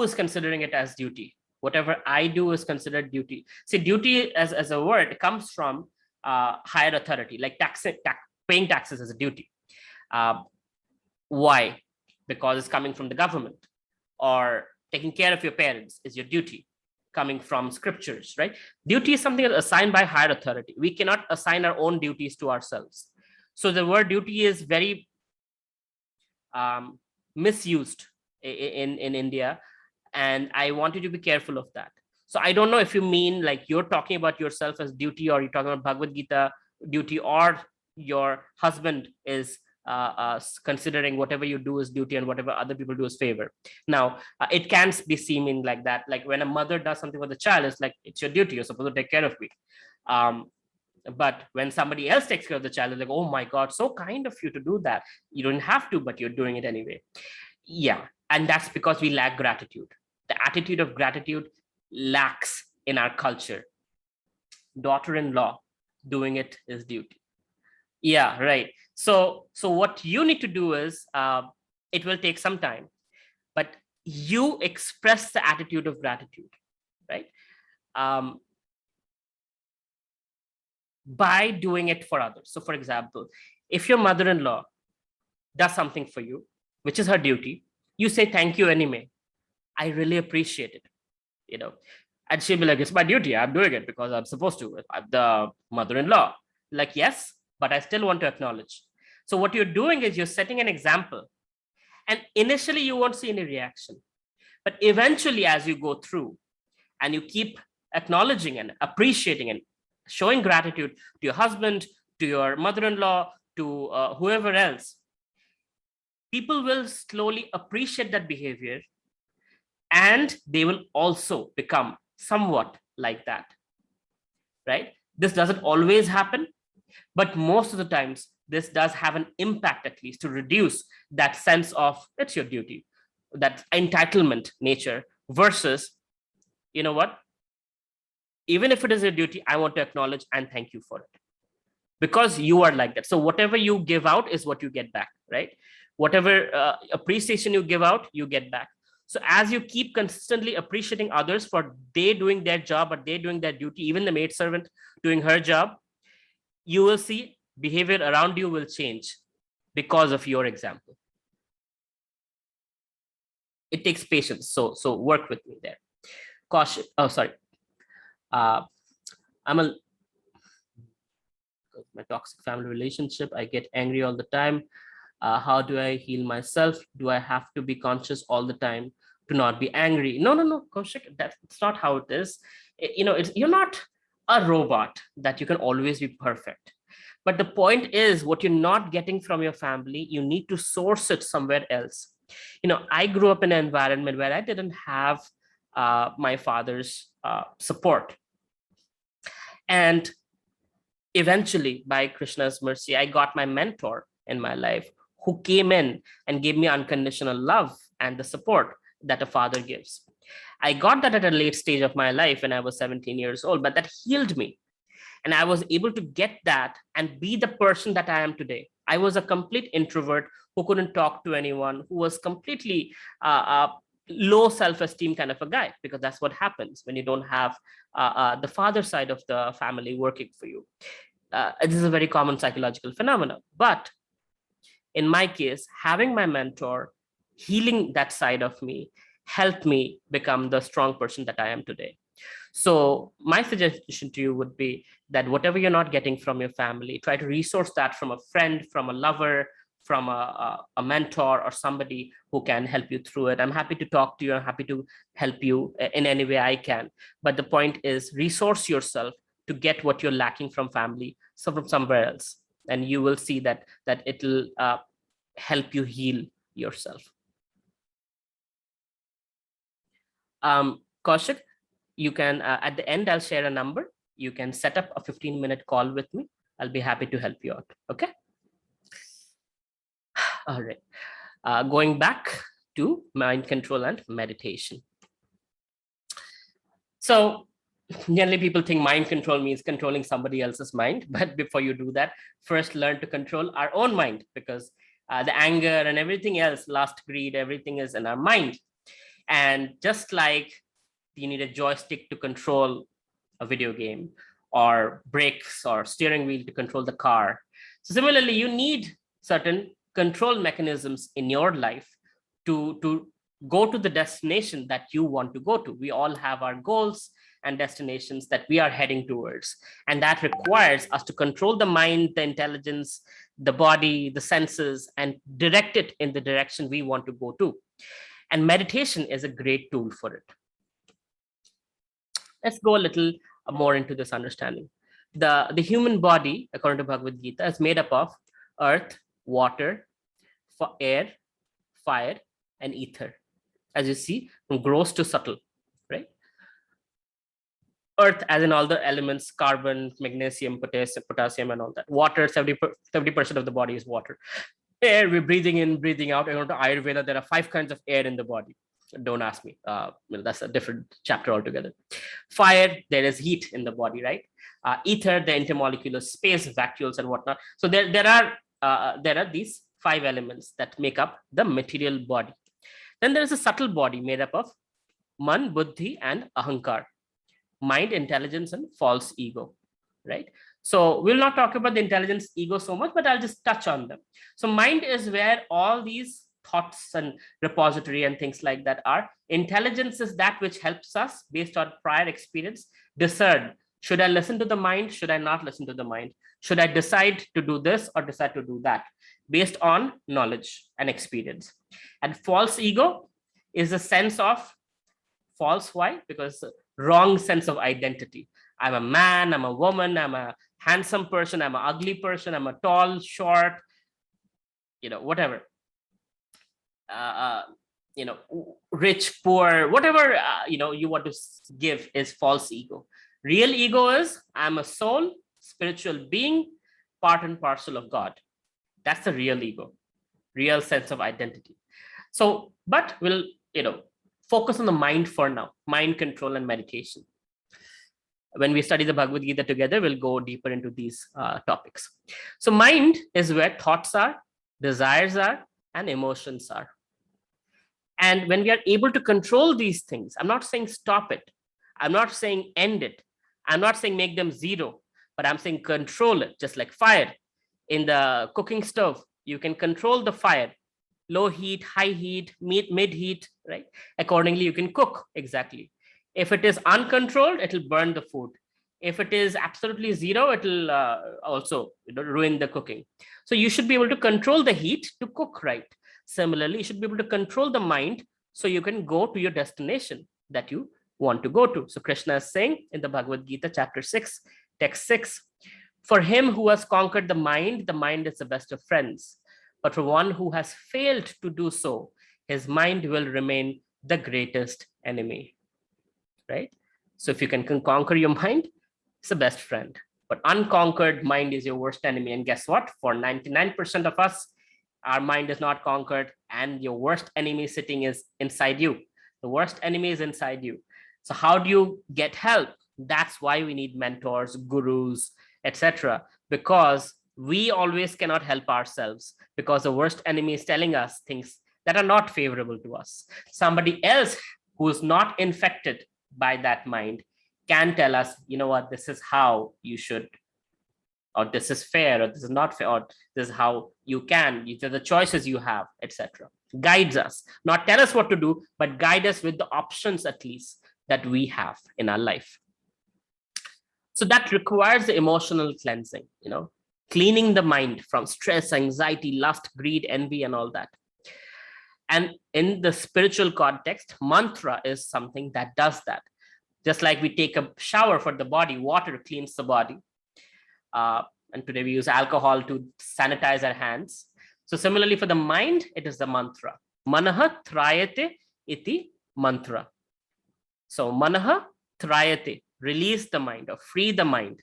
is considering it as duty? Whatever I do is considered duty. See, duty as a word comes from higher authority, like paying taxes is a duty. Why? Because it's coming from the government. Or taking care of your parents is your duty, coming from scriptures, right? Duty is something assigned by higher authority. We cannot assign our own duties to ourselves. So the word duty is very misused in India, and I want you to be careful of that. So I don't know if you mean like you're talking about yourself as duty, or you're talking about Bhagavad Gita duty, or your husband is considering whatever you do is duty and whatever other people do is favor. Now, it can be seeming like that. Like when a mother does something for the child, it's like, it's your duty. You're supposed to take care of me. But when somebody else takes care of the child, it's like, oh my God, so kind of you to do that. You don't have to, but you're doing it anyway. Yeah. And that's because we lack gratitude. The attitude of gratitude lacks in our culture. Daughter-in-law, doing it is duty. Yeah, right. So what you need to do is, it will take some time, but you express the attitude of gratitude, right? By doing it for others. So for example, if your mother-in-law does something for you, which is her duty, you say, thank you anyway. I really appreciate it, you know. And she'll be like, it's my duty. I'm doing it because I'm supposed to. I'm the mother-in-law. Like, yes, but I still want to acknowledge. So what you're doing is you're setting an example. And initially you won't see any reaction. But eventually, as you go through and you keep acknowledging and appreciating and showing gratitude to your husband, to your mother-in-law, to whoever else, people will slowly appreciate that behavior, and they will also become somewhat like that, right? This doesn't always happen, but most of the times this does have an impact, at least to reduce that sense of it's your duty, that entitlement nature, versus, you know what, even if it is your duty, I want to acknowledge and thank you for it, because you are like that. So whatever you give out is what you get back, right? Whatever appreciation you give out, you get back. So as you keep consistently appreciating others for they doing their job, or they doing their duty, even the maid servant doing her job, you will see behavior around you will change because of your example. It takes patience. So work with me there. Caution. Oh, sorry. I'm my toxic family relationship. I get angry all the time. How do I heal myself? Do I have to be conscious all the time to not be angry? No, Kaushik, that's not how it is. You're not a robot that you can always be perfect. But the point is, what you're not getting from your family, you need to source it somewhere else. I grew up in an environment where I didn't have my father's support. And eventually, by Krishna's mercy, I got my mentor in my life, who came in and gave me unconditional love and the support that a father gives. I got that at a late stage of my life when I was 17 years old, but that healed me. And I was able to get that and be the person that I am today. I was a complete introvert who couldn't talk to anyone, who was completely low self-esteem kind of a guy, because that's what happens when you don't have the father side of the family working for you. This is a very common psychological phenomenon. But in my case, having my mentor, healing that side of me, helped me become the strong person that I am today. So my suggestion to you would be that whatever you're not getting from your family, try to resource that from a friend, from a lover, from a mentor, or somebody who can help you through it. I'm happy to talk to you. I'm happy to help you in any way I can. But the point is, resource yourself to get what you're lacking from family, so from somewhere else. And you will see that it'll help you heal yourself. Kaushik, you can, at the end, I'll share a number. You can set up a 15-minute call with me. I'll be happy to help you out. Okay. All right. Going back to mind control and meditation. So Generally, people think mind control means controlling somebody else's mind. But before you do that, first learn to control our own mind, because the anger and everything else, lust, greed, everything is in our mind. And just like you need a joystick to control a video game, or brakes or steering wheel to control the car. So similarly, you need certain control mechanisms in your life to go to the destination that you want to go to. We all have our goals and destinations that we are heading towards. And that requires us to control the mind, the intelligence, the body, the senses, and direct it in the direction we want to go to. And meditation is a great tool for it. Let's go a little more into this understanding. The human body, according to Bhagavad Gita, is made up of earth, water, air, fire, and ether. As you see, from gross to subtle, right? Earth, as in all the elements, carbon, magnesium, potassium, and all that. Water, 70% of the body is water. Air, we're breathing in, breathing out. According to Ayurveda, there are 5 kinds of air in the body. Don't ask me. That's a different chapter altogether. Fire, there is heat in the body, right? Ether, the intermolecular space, vacuoles, and whatnot. So there are these 5 elements that make up the material body. Then there is a subtle body made up of man, buddhi, and ahankar. Mind, intelligence, and false ego, right? So we'll not talk about the intelligence, ego so much, but I'll just touch on them. So mind is where all these thoughts and repository and things like that are. Intelligence is that which helps us, based on prior experience, discern, should I listen to the mind? Should I not listen to the mind? Should I decide to do this or decide to do that, based on knowledge and experience? And false ego is a sense of false. Why? Because wrong sense of identity. I'm a man, I'm a woman, I'm a handsome person, I'm an ugly person, I'm a tall, short, whatever. Rich, poor, whatever, you want to give is false ego. Real ego is I'm a soul, spiritual being, part and parcel of God. That's the real ego, real sense of identity. So, but we'll, focus on the mind for now, mind control and meditation. When we study the Bhagavad Gita together, we'll go deeper into these topics. So mind is where thoughts are, desires are, and emotions are. And when we are able to control these things, I'm not saying stop it. I'm not saying end it. I'm not saying make them zero, but I'm saying control it, just like fire. In the cooking stove, you can control the fire. Low heat, high heat, mid heat, right? Accordingly, you can cook exactly. If it is uncontrolled, it'll burn the food. If it is absolutely zero, it'll also ruin the cooking. So you should be able to control the heat to cook right. Similarly, you should be able to control the mind so you can go to your destination that you want to go to. So Krishna is saying in the Bhagavad Gita, chapter 6, text 6, for him who has conquered the mind is the best of friends. But for one who has failed to do so, his mind will remain the greatest enemy, right? So if you can conquer your mind, it's the best friend. But unconquered mind is your worst enemy. And guess what? For 99% of us, our mind is not conquered, and your worst enemy sitting is inside you. The worst enemy is inside you. So how do you get help? That's why we need mentors, gurus, etc. Because we always cannot help ourselves, because the worst enemy is telling us things that are not favorable to us. Somebody else who is not infected by that mind can tell us, you know what, this is how you should, or this is fair, or this is not fair, or this is how you can, these are the choices you have, etc. Guides us, not tell us what to do, but guide us with the options at least that we have in our life. So that requires the emotional cleansing, cleaning the mind from stress, anxiety, lust, greed, envy, and all that. And in the spiritual context, mantra is something that does that. Just like we take a shower for the body, water cleans the body. And today we use alcohol to sanitize our hands. So similarly for the mind, it is the mantra. Manaha trayate iti mantra. So manaha trayate, release the mind or free the mind.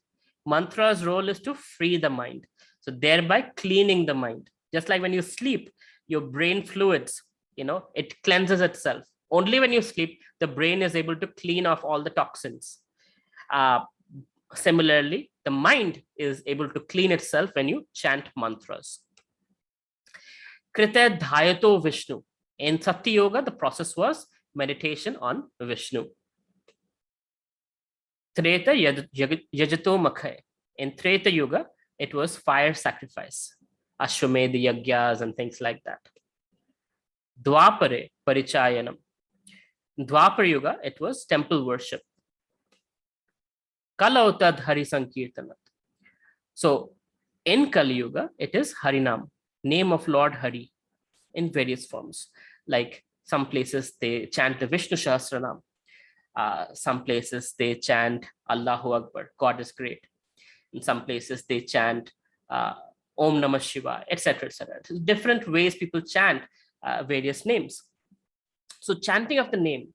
Mantra's role is to free the mind. So thereby cleaning the mind. Just like when you sleep, your brain fluids, it cleanses itself. Only when you sleep, the brain is able to clean off all the toxins. Similarly, the mind is able to clean itself when you chant mantras. Krite Dhayato Vishnu. In Satya Yoga, the process was meditation on Vishnu. Treta Yajato Makhay. In Treta Yuga, it was fire sacrifice, Ashwamedha Yagyas and things like that. Dwapare Parichayanam. Dwapar Yuga, it was temple worship. Kalautad Hari Sankirtanat. So in Kali Yuga, it is Harinam, name of Lord Hari, in various forms. Like some places they chant the Vishnu Sahasranam. Some places they chant Allahu Akbar, God is great. In some places they chant Om Namah Shiva, etc., etc. Different ways people chant various names. So chanting of the name,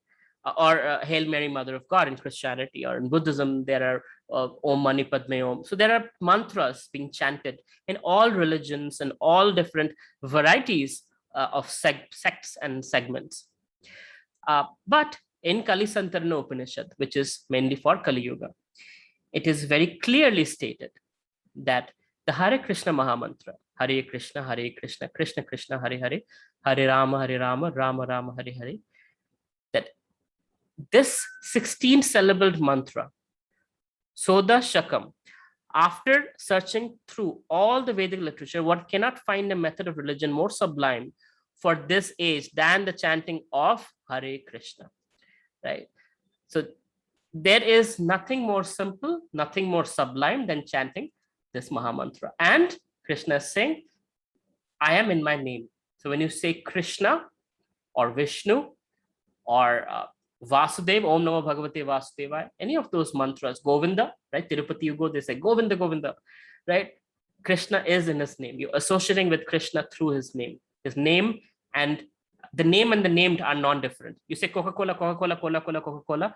or Hail Mary, Mother of God in Christianity, or in Buddhism, there are Om Mani Padme Om. So there are mantras being chanted in all religions and all different varieties of sects and segments. But in Kali Santarana Upanishad, which is mainly for Kali Yuga, it is very clearly stated that the Hare Krishna Mahamantra, Hare Krishna, Krishna Krishna, Hare Hare, Hare Rama, Rama Rama, Hare Hare, that this 16 syllabled mantra, Soda Shakam, after searching through all the Vedic literature, one cannot find a method of religion more sublime for this age than the chanting of Hare Krishna, right? So there is nothing more simple, nothing more sublime than chanting this Mahamantra. And Krishna is saying, I am in my name. So when you say Krishna or Vishnu or Vasudev, Om Namo Bhagavate Vasudevaya, any of those mantras, Govinda, right? Tirupati, you go, they say Govinda, Govinda, right? Krishna is in his name. You're associating with Krishna through his name. His name and the name and the named are non-different. You say Coca-Cola, Coca-Cola, Cola-Cola, Coca-Cola,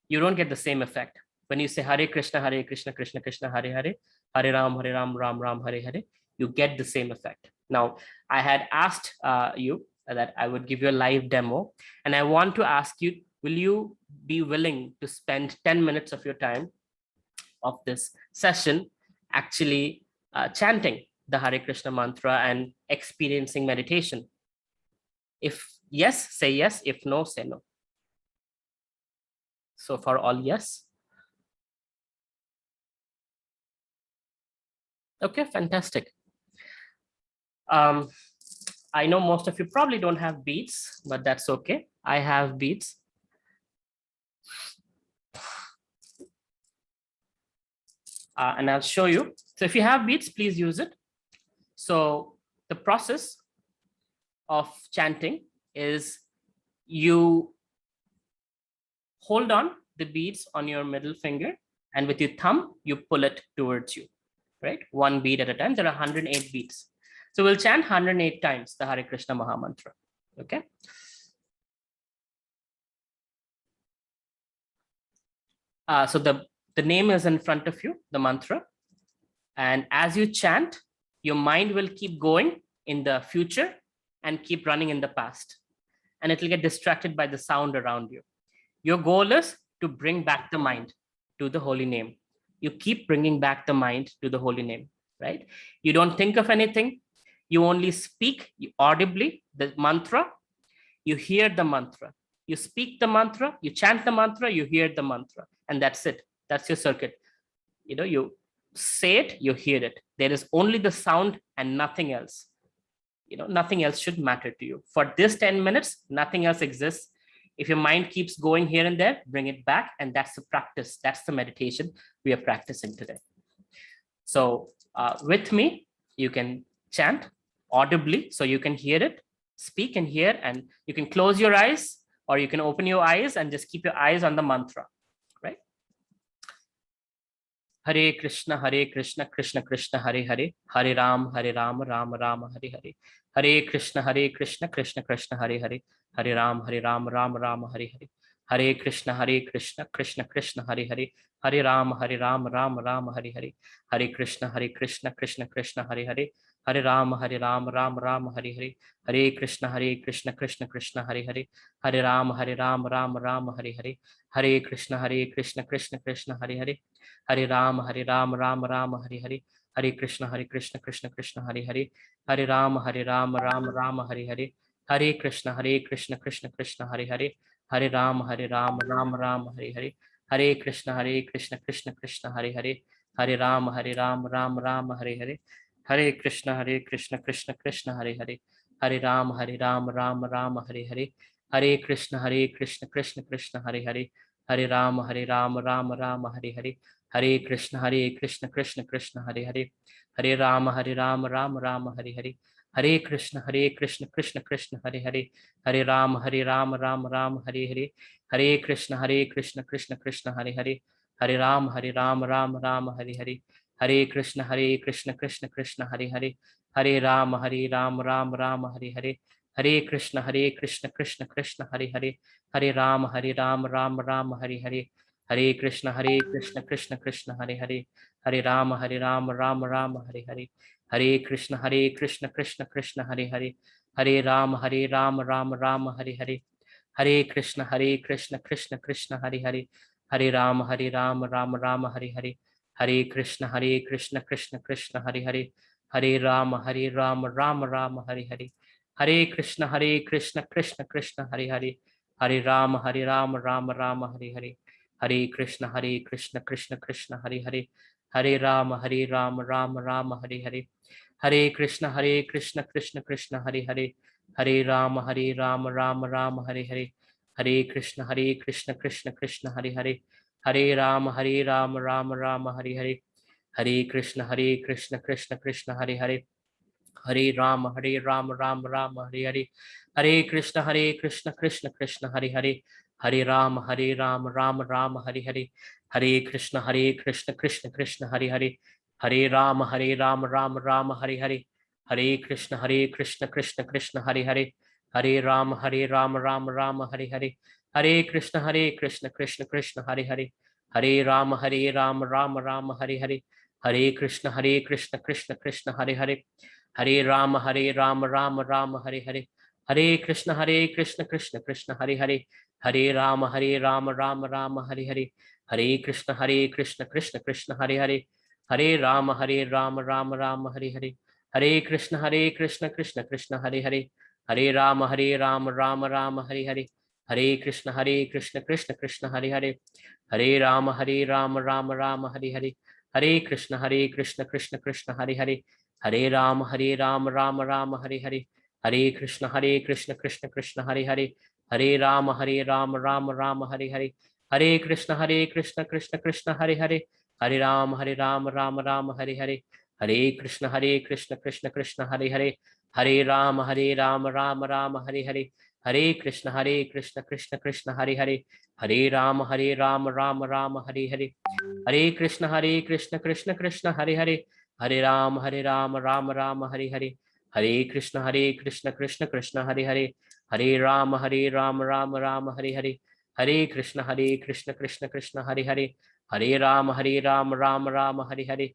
you don't get the same effect. When you say Hare Krishna, Krishna Krishna, Hare Hare, Hare Ram, Ram Ram, Hare Hare, you get the same effect. Now, I had asked you that I would give you a live demo, and I want to ask you, will you be willing to spend 10 minutes of your time of this session actually chanting the Hare Krishna mantra and experiencing meditation? If yes, say yes. If no, say no. So for all yes. Okay, fantastic. I know most of you probably don't have beats, but that's okay. I have beats. And I'll show you. So if you have beats, please use it. So the process of chanting is you hold on the beads on your middle finger, and with your thumb, you pull it towards you, right? One bead at a time. There are 108 beads. So we'll chant 108 times the Hare Krishna Mahamantra, okay? So the name is in front of you, the mantra. And as you chant, your mind will keep going in the future and keep running in the past. And it will get distracted by the sound around you. Your goal is to bring back the mind to the holy name. You keep bringing back the mind to the holy name, right? You don't think of anything. You only speak audibly the mantra. You hear the mantra. You speak the mantra. You chant the mantra. You hear the mantra. And that's it. That's your circuit. You know, you say it, you hear it. There is only the sound and nothing else. You know, nothing else should matter to you. For this 10 minutes, nothing else exists. If your mind keeps going here and there, bring it back. And that's the practice. That's the meditation we are practicing today. So with me, you can chant audibly so you can hear it, speak and hear, and you can close your eyes or you can open your eyes and just keep your eyes on the mantra, right? Hare Krishna, Krishna Krishna, Hare Hare, Hare Ram, Rama Rama, Hare Hare. Hare Krishna, Krishna Krishna, Hare Hare, Hare Ram, Rama Rama, Hare Hare. Hare Krishna, Krishna Krishna, Hare Hare, Hare Ram, Rama Rama, Hare Hare. Hare Krishna, Krishna Krishna, Hare Hare, Hare Ram Ram Hare Hare, Hare Krishna Krishna Krishna Hare Hare, Hare Ram Ram Hare Hare, Hare Krishna Krishna Krishna Hare Hare, Hare Ram Ram Hare Hare, Hare Krishna Krishna Hare Hare, Hare Ram Ram Hare Hare, Hare Krishna Krishna Krishna Hare Hare, Hare Ram Ram Hare Hare, Hare Krishna Krishna Krishna Hare Hare, Hare Ram Ram Hare Hare, Hare Krishna Krishna Krishna Hare Hare, Hare Ram Ram Hare Hare, Hare Krishna Krishna Krishna Hare Hare, Hare Ram Ram Hare Hare, Hare Krishna Krishna Krishna Hare Hare, Hare Ram Ram Hare Hare, Hare Krishna Krishna Krishna Hare Hare, Hare Ram Ram Hare Hare, Hare Krishna Krishna Krishna Hare Hare, Hare Ram Ram Hare Hare, Hare Krishna Krishna Krishna Hare Hare, Hare Ram Ram Hare Hare, Hare Krishna Krishna Krishna Hare Hare, Hare Ram Ram Hare Hare, Hare Krishna Krishna Krishna Hare Hare, Hare Ram Ram Hare Hare, Hare Krishna Krishna Krishna Hare Hare, Hare Ram Ram Hare Hare, Hare Krishna Krishna Krishna Hare Hare, Hare Ram Ram Hare Hare, Hare Krishna Krishna Krishna Hare Hare, Hare Ram Ram Hare Hare, Hare Krishna Krishna Krishna Hare Hare, Hare Ram Ram Hare Hare, Hare Krishna Krishna Krishna Hare Hare, Hare Ram Ram Hare Hare, Hare Krishna Krishna Krishna Hare Hare, Hare Ram Ram Hare Hare, Hare Krishna Krishna Krishna Hare Hare, Hare Ram Ram Hare Hare, Hare Krishna Krishna Krishna Hare Hare, Hare Ram Ram Hare Hare, Hare Krishna Krishna Krishna Hare Hare, Hare Ram Ram Hare Hare, Hare Krishna Krishna Krishna Hare Hare, Hare Ram Ram Hare Hare, Hare Krishna Krishna Krishna Hare Hare, Hare Ram Ram Hare Hare, Hare Krishna Krishna Krishna Hare Hare, Hare Ram Ram Hare Hare, Hare Krishna Krishna Krishna Hare Hare, Hare Ram Ram Hare Hare, Hare Krishna Krishna Krishna Hare Hare, Hare Ram Ram Hare Hare, Hare Krishna Krishna Krishna Hare Hare, Hare Ram Ram Hare Hare, Hare Krishna Krishna Krishna Hare Hare, Hare Ram Ram Hare Hare, Hare Krishna Krishna Krishna Hare Hare, Hare Ram Ram Hare Hare, Hare Krishna Krishna Krishna Hare Hare, Hare Ram Ram Hare Hare, Hare Krishna Krishna Krishna Hare Hare, Hare Ram Ram Hare Hare, Hare Krishna Krishna Krishna Hare Hare, Hare Ram Ram Hare Hare, Hare Krishna Krishna Krishna Hare Hare, Hare Ram Ram Hare Hare, Hare Krishna Krishna Krishna Hare Hare, Hare Ram Ram Hare Hare, Hare Krishna Krishna Krishna Hare Hare, Hare Ram Ram Hare Hare, Hare Krishna Krishna Krishna Hare Hare, Hare Ram Ram Hare Hare,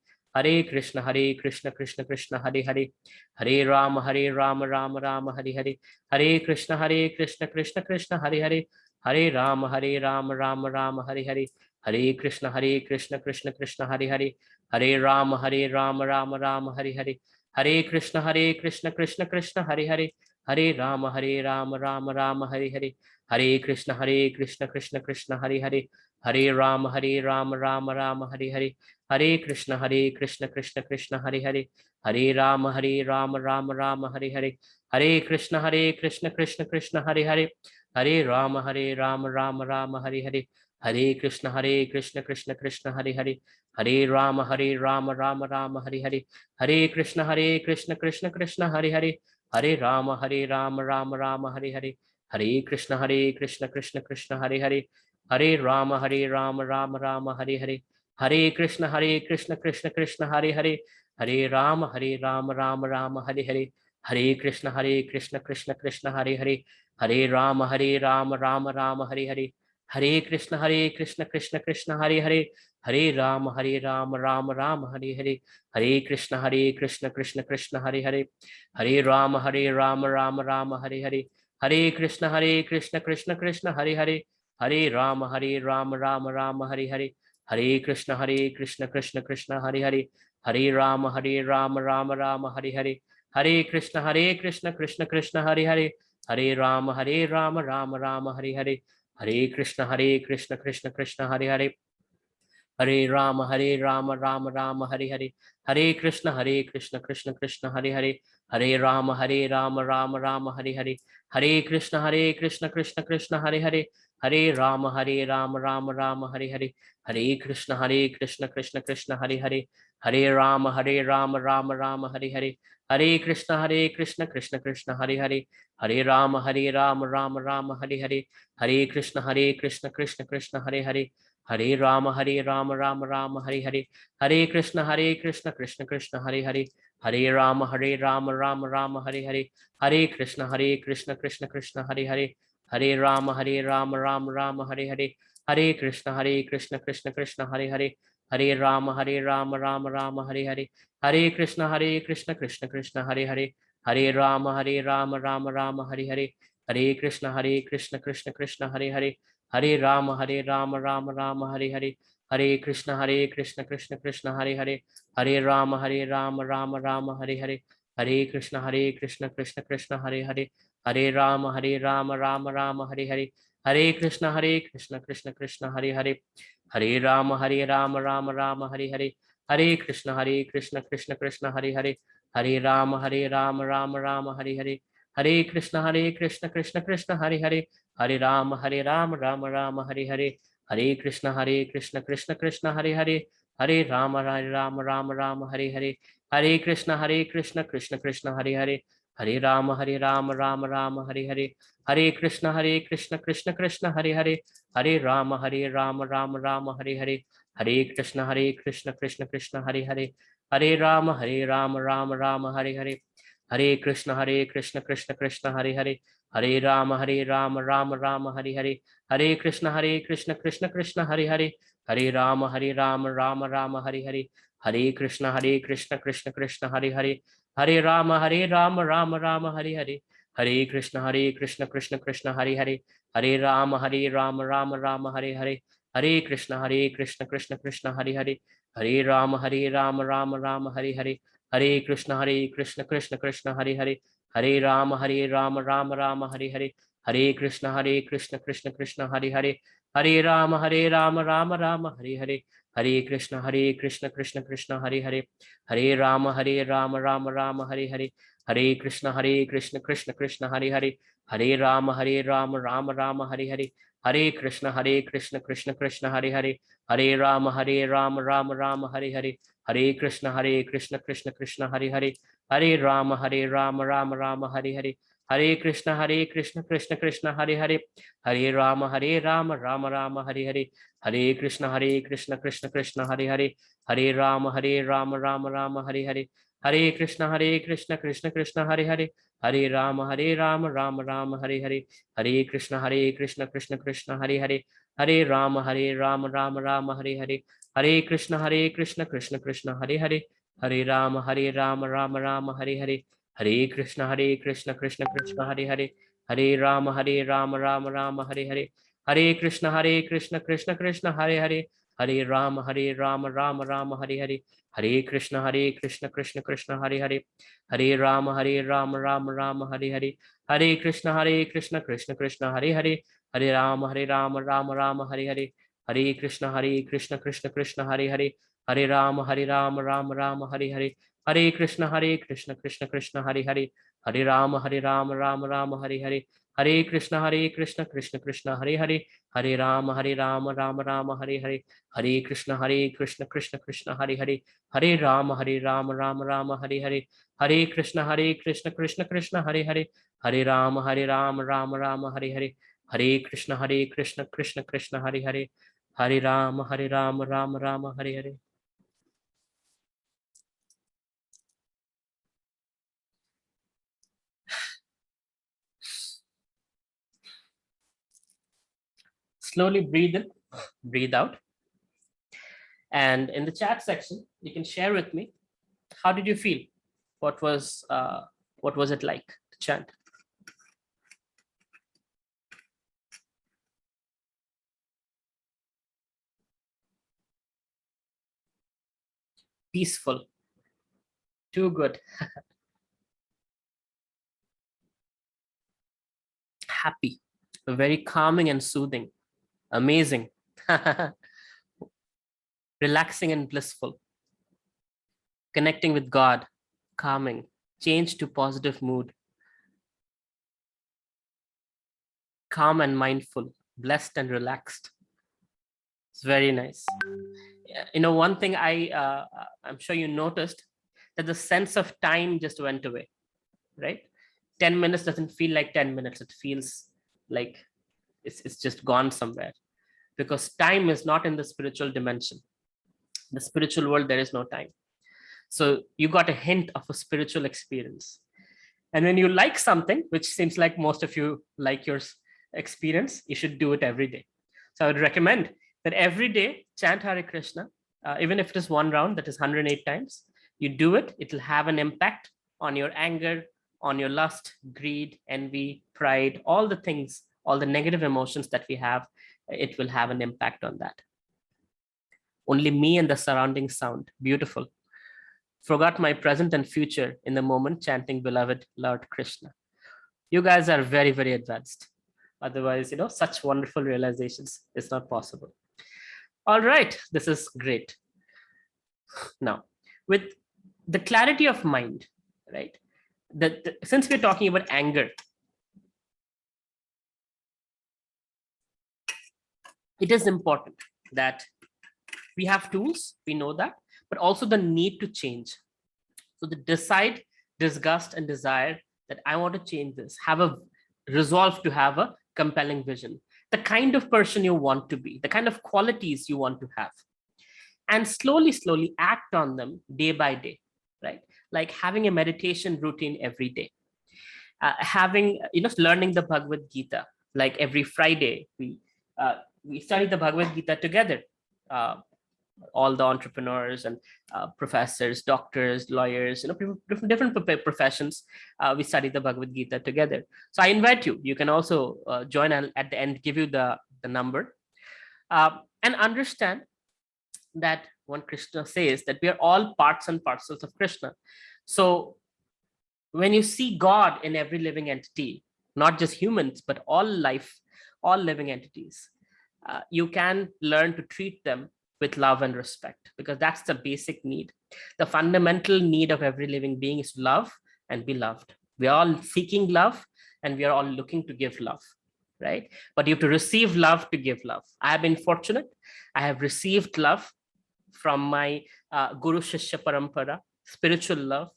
Hare Krishna Krishna Krishna Hare Hare, Hare Ram Ram Hare Hare, Hare Krishna Krishna Krishna Hare Hare, Hare Ram Ram Hare Hare, Hare Krishna Krishna Krishna Hare Hare, Hare Ram Ram Hare Hare, Hare Krishna Krishna Krishna Hare Hare, Hare Ram Ram Hare Hare, Hare Krishna Krishna Krishna Hare Hare, Hare Ram Ram Hare Hare, Hare Krishna Krishna Krishna Hare Hare, Hare Ram Ram Hare Hare, Hare Krishna Krishna Krishna Hare Hare, Hare Ram Ram Hare Hare, Hare Krishna Krishna Krishna Hare Hare, Hare Ram Ram Hare Hare, Hare Krishna Krishna Krishna Hare Hare, Hare Ram Ram Hare Hare, Hare Krishna Krishna Krishna Hare Hare, Hare Ram Ram Hare Hare, Hare Krishna Krishna Krishna Hare Hare, Hare Ram Ram Hare Hare, Hare Krishna Krishna Krishna Hare Hare, Hare Ram Ram Hare Hare, Hare Krishna Krishna Krishna Hare Hare, Hare Ram Ram Hare Hare, Hare Krishna Krishna Krishna Hare Hare, Hare Rama Rama Rama Hare Hare, Hare Krishna Krishna Krishna Hare Hare, Hare Rama Rama Hare Hare, Hare Krishna Krishna Krishna Hare Hare, Hare Rama Rama Hare Hare, Hare Krishna Krishna Krishna Hare Hare, Hare Rama Rama Hare Hare, Hare Krishna Krishna Krishna Hare Hare, Hare Rama Rama Hare Hare, Hare Krishna Krishna Krishna Hare Hare, Hare Rama Rama Hare Hare, Hare Krishna Krishna Krishna Hare Hare, Hare Rama Rama Hare Hare, Hare Krishna Krishna Krishna Hare Hare, Hare Rama Rama Hare Hare, Hare Krishna Krishna Krishna Hare Hare, Hare Rama Rama Hare Hare, Hare Krishna Krishna Krishna Hare Hare, Hare Rama Rama Hare Hare, Hare Krishna Krishna Krishna Hare Hare, Hare Rama Rama Hare Hare, Hare Krishna Krishna Krishna Hare Hare, Hare Rama Rama Hare Hare, Hare Krishna Krishna Krishna Hare Hare, Hare Rama Rama Hare Hare, Hare Krishna Krishna Krishna Hare Hare, Hare Rama Rama Hare Hare, Hare Krishna Krishna Krishna Hare Hare, Hare Rama Rama Hare Hare, Hare Krishna Krishna Krishna Hare Hare, Hare Rama Rama Hare Hare, Hare Krishna Krishna Krishna Hare Hare, Hare Rama Rama Hare Hare, Hare Krishna Krishna Krishna Hare Hare, Hare Rama Rama Hare Hare, Hare Krishna Krishna Krishna Hare Hare, Hare Rama Rama Hare Hare, Hare Krishna Krishna Krishna Hare Hare, Hare Rama Rama Hare Hare, Hare Krishna Krishna Krishna Hare Hare, Hare Rama Rama Hare Hare, Hare Krishna Krishna Krishna Hare Hare, Hare Rama Rama Hare Hare, Hare Krishna Krishna Krishna Hare Hare, Hare Rama Rama Hare Hare, Hare Krishna Krishna Krishna Hare Hare, Hare Rama Rama Hare Hare, Hare Krishna Krishna Krishna Hare Hare, Hare Rama Rama Hare Hare, Hare Krishna Krishna Krishna Hare Hare, Hare Rama Rama Hare Hare, Hare Krishna Krishna Krishna Hare Hare, Hare Rama Rama Hare Hare, Hare Krishna Krishna Krishna Hare Hare, Hare Rama Hare Hare, Hare Krishna Krishna Krishna Hare Hare, Hare Rama Hare Hare, Hare Krishna Krishna Krishna Hare Hare, Hare Rama Hare Hare, Hare Krishna Krishna Krishna Hare Hare, Hare Rama Rama Hare Hare, Hare Krishna Krishna Krishna Hare Hare, Hare Rama Rama Hare Hare, Hare Krishna Krishna Krishna Hare Hare, Hare Rama Rama Hare Hare, Hare Krishna Krishna Krishna Hare Hare, Hare Rama Rama Hare Hare, Hare Krishna Krishna Krishna Hare Hare, Hare Rama Rama Hare Hare, Hare Krishna Krishna Krishna Hare Hare, Hare Rama Hare Hare, Hare Krishna Krishna Krishna Hare Hare, Hare Rama Rama Hare Hare, Hare Krishna Krishna Krishna Hare Hare, Hare Rama Hare Hare, Hare Krishna Krishna Krishna Hare Hare, Hare Rama Hare Hare, Hare Krishna Krishna Krishna Hare Hare, Hare Rama Rama Hare Hare, Hare Krishna Krishna Krishna Hare Hare, Hare Rama Rama Hare Hare, Hare Krishna Krishna Krishna Hare Hare, Hare Rama Rama Hare Hare, Hare Krishna Krishna Krishna Hare Hare, Hare Rama Rama Hare Hare, Hare Krishna Krishna Krishna Hare Hare, Hare Rama Rama Hare Hare, Hare Krishna Krishna Krishna Hare Hare, Hare Rama Hare Hare, Hare Krishna Krishna Krishna Hare Hare, Hare Rama Hare Hare, Hare Krishna Krishna Krishna Hare Hare, Hare Rama Hare Hare, Hare Krishna Krishna Krishna Hare Hare, Hare Rama Hare Hare, Hare Krishna Krishna Krishna Hare Hare, Hare Rama Hare Hare, Hare Krishna Krishna Krishna Hare Hare, Hare Rama Rama Hare Hare, Hare Krishna Krishna Krishna Hare Hare, Hare Rama Hare Hare. Slowly breathe in, breathe out. And in the chat section, you can share with me, how did you feel? What was it like to chant? Peaceful. Too good. Happy. Very calming and soothing. Amazing. Relaxing and blissful. Connecting with God. Calming. Change to positive mood. Calm and mindful. Blessed and relaxed. It's very nice. One thing I'm sure you noticed, that the sense of time just went away, right? 10 minutes doesn't feel like 10 minutes. It feels like it's just gone somewhere, because time is not in the spiritual dimension. The spiritual world, there is no time. So you got a hint of a spiritual experience. And when you like something, which seems like most of you like your experience, you should do it every day. So I would recommend that every day chant Hare Krishna, even if it is one round, that is 108 times. You do it, it will have an impact on your anger, on your lust, greed, envy, pride, all the things, all the negative emotions that we have, it will have an impact on that. Only me and the surrounding sound. Beautiful. Forgot my present and future in the moment, chanting beloved Lord Krishna. You guys are very, very advanced. Otherwise, such wonderful realizations is not possible. All right, this is great. Now, with the clarity of mind, right? Since we're talking about anger, it is important that we have tools, we know that, but also the need to change. So the decide, disgust, and desire that I want to change this, have a resolve to have a compelling vision, the kind of person you want to be, the kind of qualities you want to have, and slowly act on them day by day, right? Like having a meditation routine every day, having, learning the Bhagavad Gita, like every Friday, we study the Bhagavad Gita together. All the entrepreneurs and professors, doctors, lawyers, different professions, we study the Bhagavad Gita together. So I invite you. You can also join. I'll at the end give you the number, and understand that when Krishna says that we are all parts and parcels of Krishna. So when you see God in every living entity, not just humans, but all life, all living entities, you can learn to treat them with love and respect, because that's the basic need. The fundamental need of every living being is to love and be loved. We are all seeking love, and we are all looking to give love, right? But you have to receive love to give love. I have been fortunate. I have received love from my Guru Shishya Parampara, spiritual love.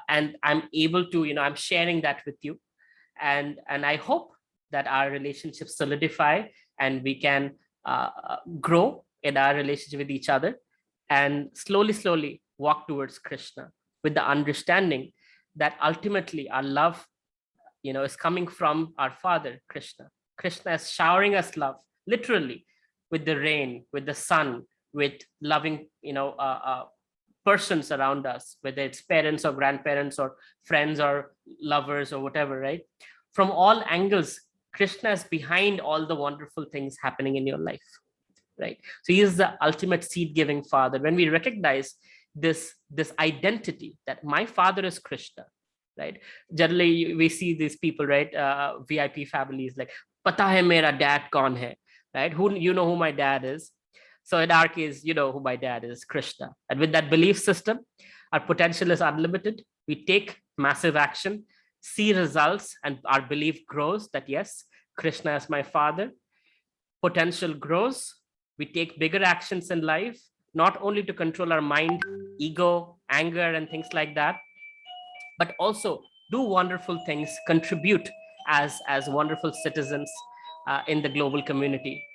And I'm able to, I'm sharing that with you. And I hope that our relationships solidify, and we can grow in our relationship with each other, and slowly walk towards Krishna, with the understanding that ultimately our love, is coming from our Father, Krishna. Krishna is showering us love, literally, with the rain, with the sun, with loving, persons around us, whether it's parents or grandparents or friends or lovers or whatever, right? From all angles, Krishna is behind all the wonderful things happening in your life, right? So he is the ultimate seed-giving father. When we recognize this identity that my father is Krishna, right? Generally, we see these people, right? VIP families, like, "Pata hai mera dad kaun hai," right? Who my dad is. So in our case, who my dad is, Krishna. And with that belief system, our potential is unlimited. We take massive action, see results, and our belief grows that yes, Krishna is my father. Potential grows. We take bigger actions in life, not only to control our mind, ego, anger, and things like that, but also do wonderful things, contribute as wonderful citizens in the global community.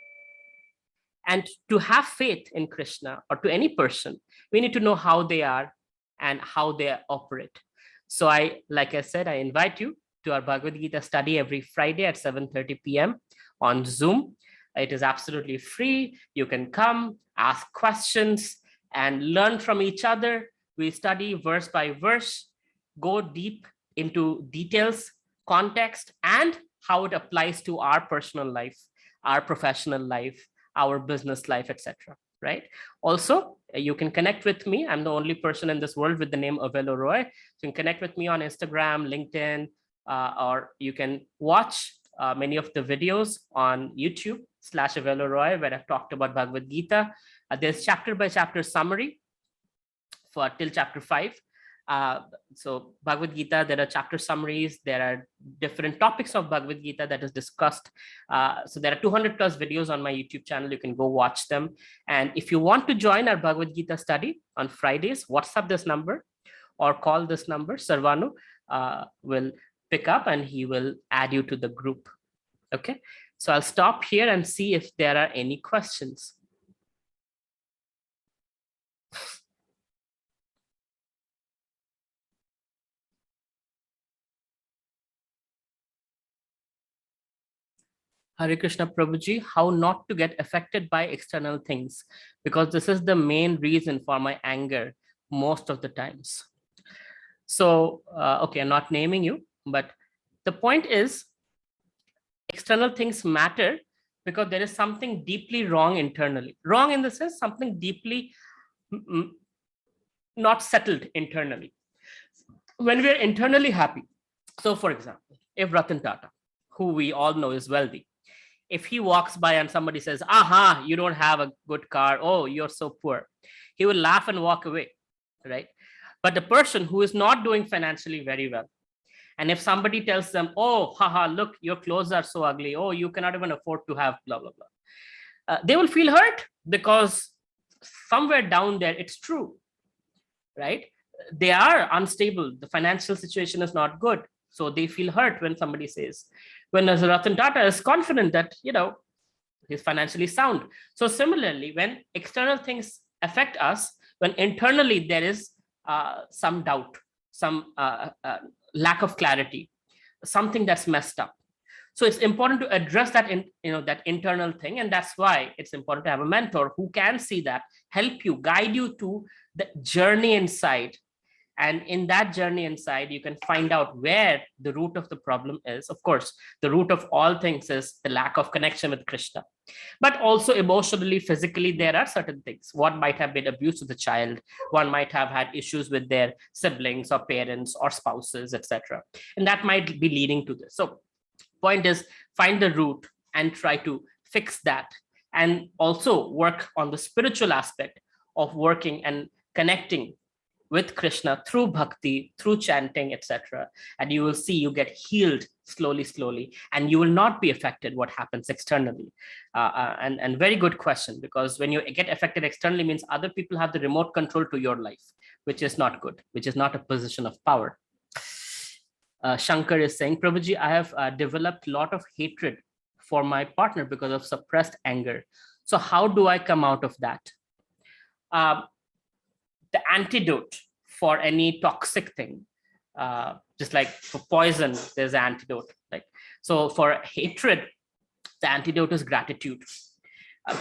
And to have faith in Krishna, or to any person, we need to know how they are and how they operate. So like I said, I invite you to our Bhagavad Gita study every Friday at 7:30 p.m. on Zoom. It is absolutely free. You can come, ask questions, and learn from each other. We study verse by verse, go deep into details, context, and how it applies to our personal life, our professional life, our business life, etc. Right? Also, you can connect with me. I'm the only person in this world with the name Avelo Roy. So you can connect with me on Instagram, LinkedIn, or you can watch many of the videos on YouTube/Avelo Roy, where I've talked about Bhagavad Gita. There's chapter by chapter summary for till chapter 5. So Bhagavad Gita, there are chapter summaries, there are different topics of Bhagavad Gita that is discussed. So there are 200 plus videos on my YouTube channel. You can go watch them. And if you want to join our Bhagavad Gita study on Fridays, WhatsApp this number or call this number. Sarvanu will pick up and he will add you to the group. Okay, so I'll stop here and see if there are any questions. Hare Krishna Prabhuji, how not to get affected by external things, because this is the main reason for my anger most of the times. So, okay, I'm not naming you, but the point is external things matter because there is something deeply wrong internally. Wrong in the sense something deeply not settled internally. When we are internally happy, so for example, if Ratan Tata, who we all know is wealthy, if he walks by and somebody says, aha, you don't have a good car, oh, you're so poor, he will laugh and walk away, right? But the person who is not doing financially very well, and if somebody tells them, oh, haha, look, your clothes are so ugly, oh, you cannot even afford to have blah, blah, blah, they will feel hurt because somewhere down there, it's true, right? They are unstable. The financial situation is not good. So they feel hurt when somebody says, when Ratan Tata is confident that, he's financially sound. So similarly, when external things affect us, when internally there is some doubt, some lack of clarity, something that's messed up. So it's important to address that that internal thing. And that's why it's important to have a mentor who can see that, help you, guide you to the journey inside. And in that journey inside, you can find out where the root of the problem is. Of course, the root of all things is the lack of connection with Krishna. But also emotionally, physically, there are certain things. One might have been abused as a child. One might have had issues with their siblings or parents or spouses, etc. And that might be leading to this. So point is, find the root and try to fix that. And also work on the spiritual aspect of working and connecting with Krishna through bhakti, through chanting, etc. And you will see you get healed slowly, and you will not be affected what happens externally. And very good question, because when you get affected externally means other people have the remote control to your life, which is not good, which is not a position of power. Shankar is saying, Prabhuji, I have developed a lot of hatred for my partner because of suppressed anger. So how do I come out of that? The antidote for any toxic thing, just like for poison, there's an antidote. So for hatred, the antidote is gratitude.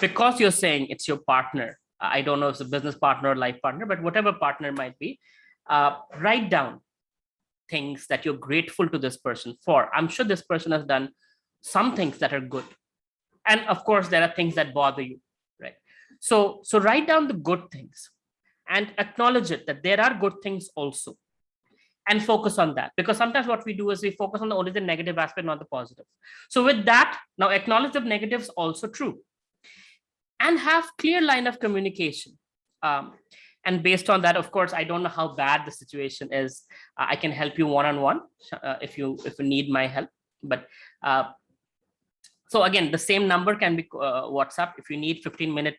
Because you're saying it's your partner, I don't know if it's a business partner or life partner, but whatever partner might be, write down things that you're grateful to this person for. I'm sure this person has done some things that are good. And of course, there are things that bother you, right? So write down the good things and acknowledge it, that there are good things also, and focus on that. Because sometimes what we do is we focus on only the negative aspect, not the positive. So with that, now acknowledge the negatives also true, and have clear line of communication. And based on that, of course, I don't know how bad the situation is. I can help you one-on-one if you need my help. But so again, the same number can be WhatsApp. If you need 15-minute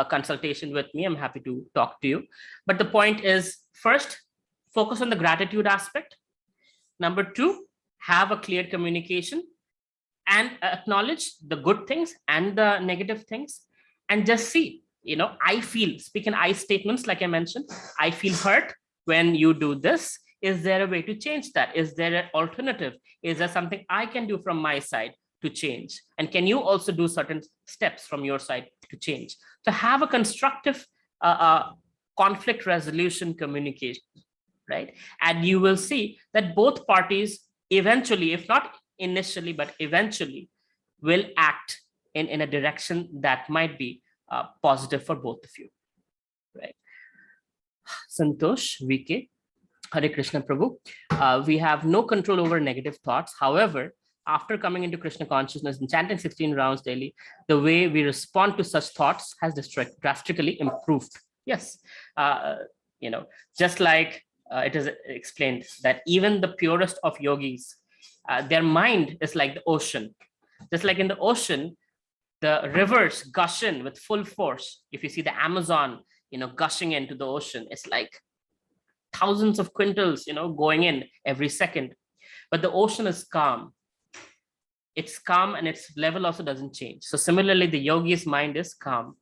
consultation with me, I'm happy to talk to you. But the point is, first, focus on the gratitude aspect. Number two, have a clear communication and acknowledge the good things and the negative things, and just see, speak in I statements, like I mentioned. I feel hurt when you do this. Is there a way to change that? Is there an alternative? Is there something I can do from my side? to change? And can you also do certain steps from your side to change? So have a constructive conflict resolution communication, right? And you will see that both parties eventually, if not initially, but eventually will act in a direction that might be positive for both of you, right? Santosh, VK, Hare Krishna Prabhu. We have no control over negative thoughts. However, after coming into Krishna consciousness and chanting 16 rounds daily, the way we respond to such thoughts has drastically improved. Yes, just like it is explained that even the purest of yogis, their mind is like the ocean. Just like in the ocean, the rivers gush in with full force. If you see the Amazon, gushing into the ocean, it's like thousands of quintals, going in every second. But the ocean is calm. It's calm and its level also doesn't change. So similarly, the yogi's mind is calm.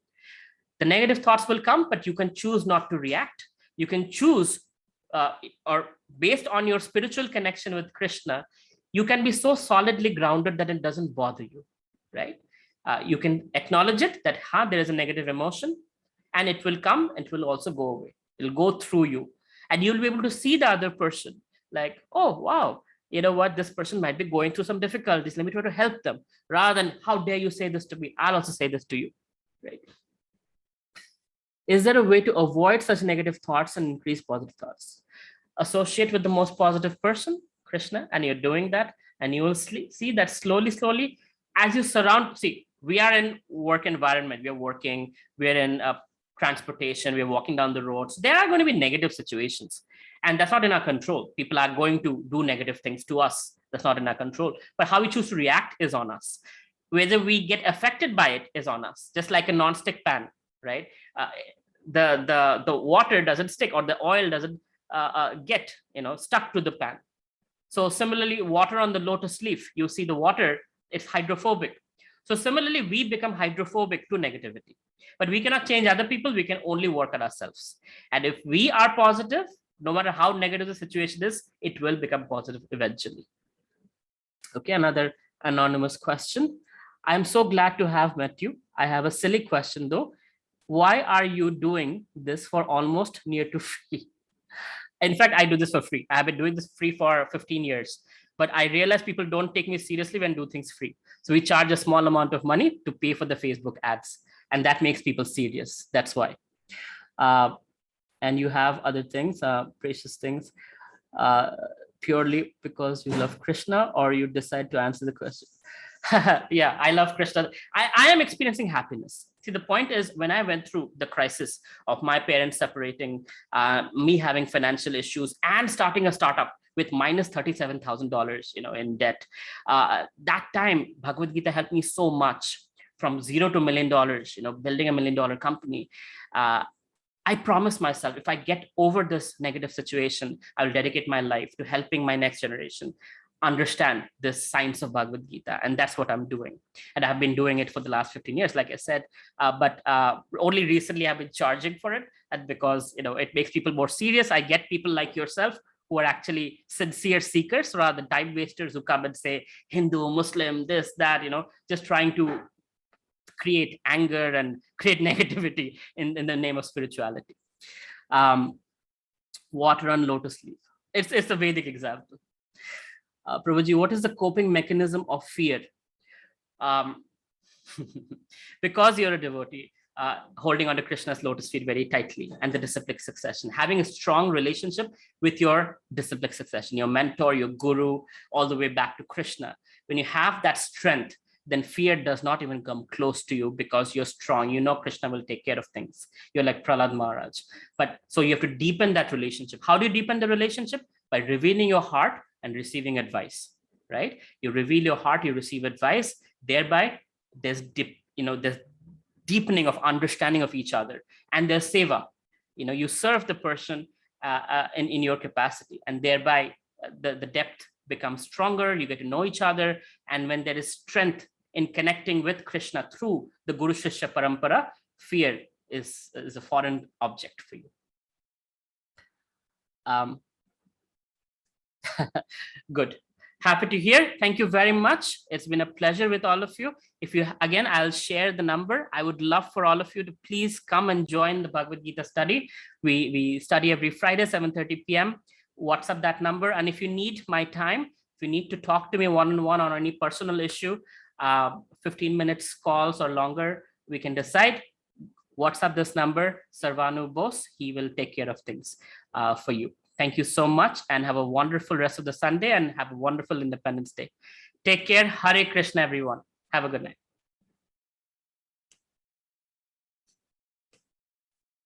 The negative thoughts will come, but you can choose not to react. You can choose, or based on your spiritual connection with Krishna, you can be so solidly grounded that it doesn't bother you, right? You can acknowledge it that there is a negative emotion, and it will come and it will also go away. It'll go through you. And you'll be able to see the other person like, oh, wow, you know what, this person might be going through some difficulties. Let me try to help them, rather than how dare you say this to me? I'll also say this to you, right? Is there a way to avoid such negative thoughts and increase positive thoughts? Associate with the most positive person, Krishna, and you're doing that, and you will see that slowly, as you surround, we are in work environment, we are working, we're in transportation, we're walking down the roads. There are going to be negative situations, and that's not in our control. People are going to do negative things to us. That's not in our control. But how we choose to react is on us. Whether we get affected by it is on us. Just like a non-stick pan, right? The water doesn't stick, or the oil doesn't get stuck to the pan. So similarly, water on the lotus leaf, you see the water, it's hydrophobic. So similarly, we become hydrophobic to negativity. But we cannot change other people, we can only work on ourselves. And if we are positive, no matter how negative the situation is, it will become positive eventually. Okay, another anonymous question. I'm so glad to have met you. I have a silly question though. Why are you doing this for almost near to free? In fact, I do this for free. I have been doing this free for 15 years. But I realize people don't take me seriously when I do things free. So we charge a small amount of money to pay for the Facebook ads. And that makes people serious. That's why. And you have other things, precious things, purely because you love Krishna, or you decide to answer the question. Yeah, I love Krishna. I am experiencing happiness. See, the point is, when I went through the crisis of my parents separating, me having financial issues, and starting a startup with minus $37,000, in debt, that time Bhagavad Gita helped me so much, from zero to $1 million, building $1 million company. I promised myself, if I get over this negative situation, I'll dedicate my life to helping my next generation understand the science of Bhagavad Gita. And that's what I'm doing. And I've been doing it for the last 15 years, like I said, but only recently I've been charging for it, and because, it makes people more serious. I get people like yourself who are actually sincere seekers, rather than time wasters who come and say Hindu, Muslim, this, that, just trying to create anger and create negativity in the name of spirituality. Water on lotus leaf. It's a Vedic example. Prabhuji, what is the coping mechanism of fear? Because you're a devotee, holding onto Krishna's lotus feet very tightly, and the disciplic succession, having a strong relationship with your disciplic succession, your mentor, your guru, all the way back to Krishna. When you have that strength, then fear does not even come close to you, because you're strong. Krishna will take care of things. You're like Prahlad Maharaj. But so you have to deepen that relationship. How do you deepen the relationship? By revealing your heart and receiving advice, right? You reveal your heart, you receive advice. Thereby, there's deepening of understanding of each other, and there's seva. You serve the person in your capacity, and thereby the depth becomes stronger. You get to know each other, and when there is strength in connecting with Krishna through the Guru Shishya Parampara, fear is a foreign object for you. Good. Happy to hear. Thank you very much. It's been a pleasure with all of you. If you, again, I'll share the number. I would love for all of you to please come and join the Bhagavad Gita study. We study every Friday, 7:30 p.m. WhatsApp that number. And if you need my time, if you need to talk to me one-on-one on any personal issue, 15 minutes calls or longer, we can decide. WhatsApp this number, Sarvanu Bose. He will take care of things for you. Thank you so much and have a wonderful rest of the Sunday and have a wonderful Independence Day. Take care. Hare Krishna, everyone. Have a good night.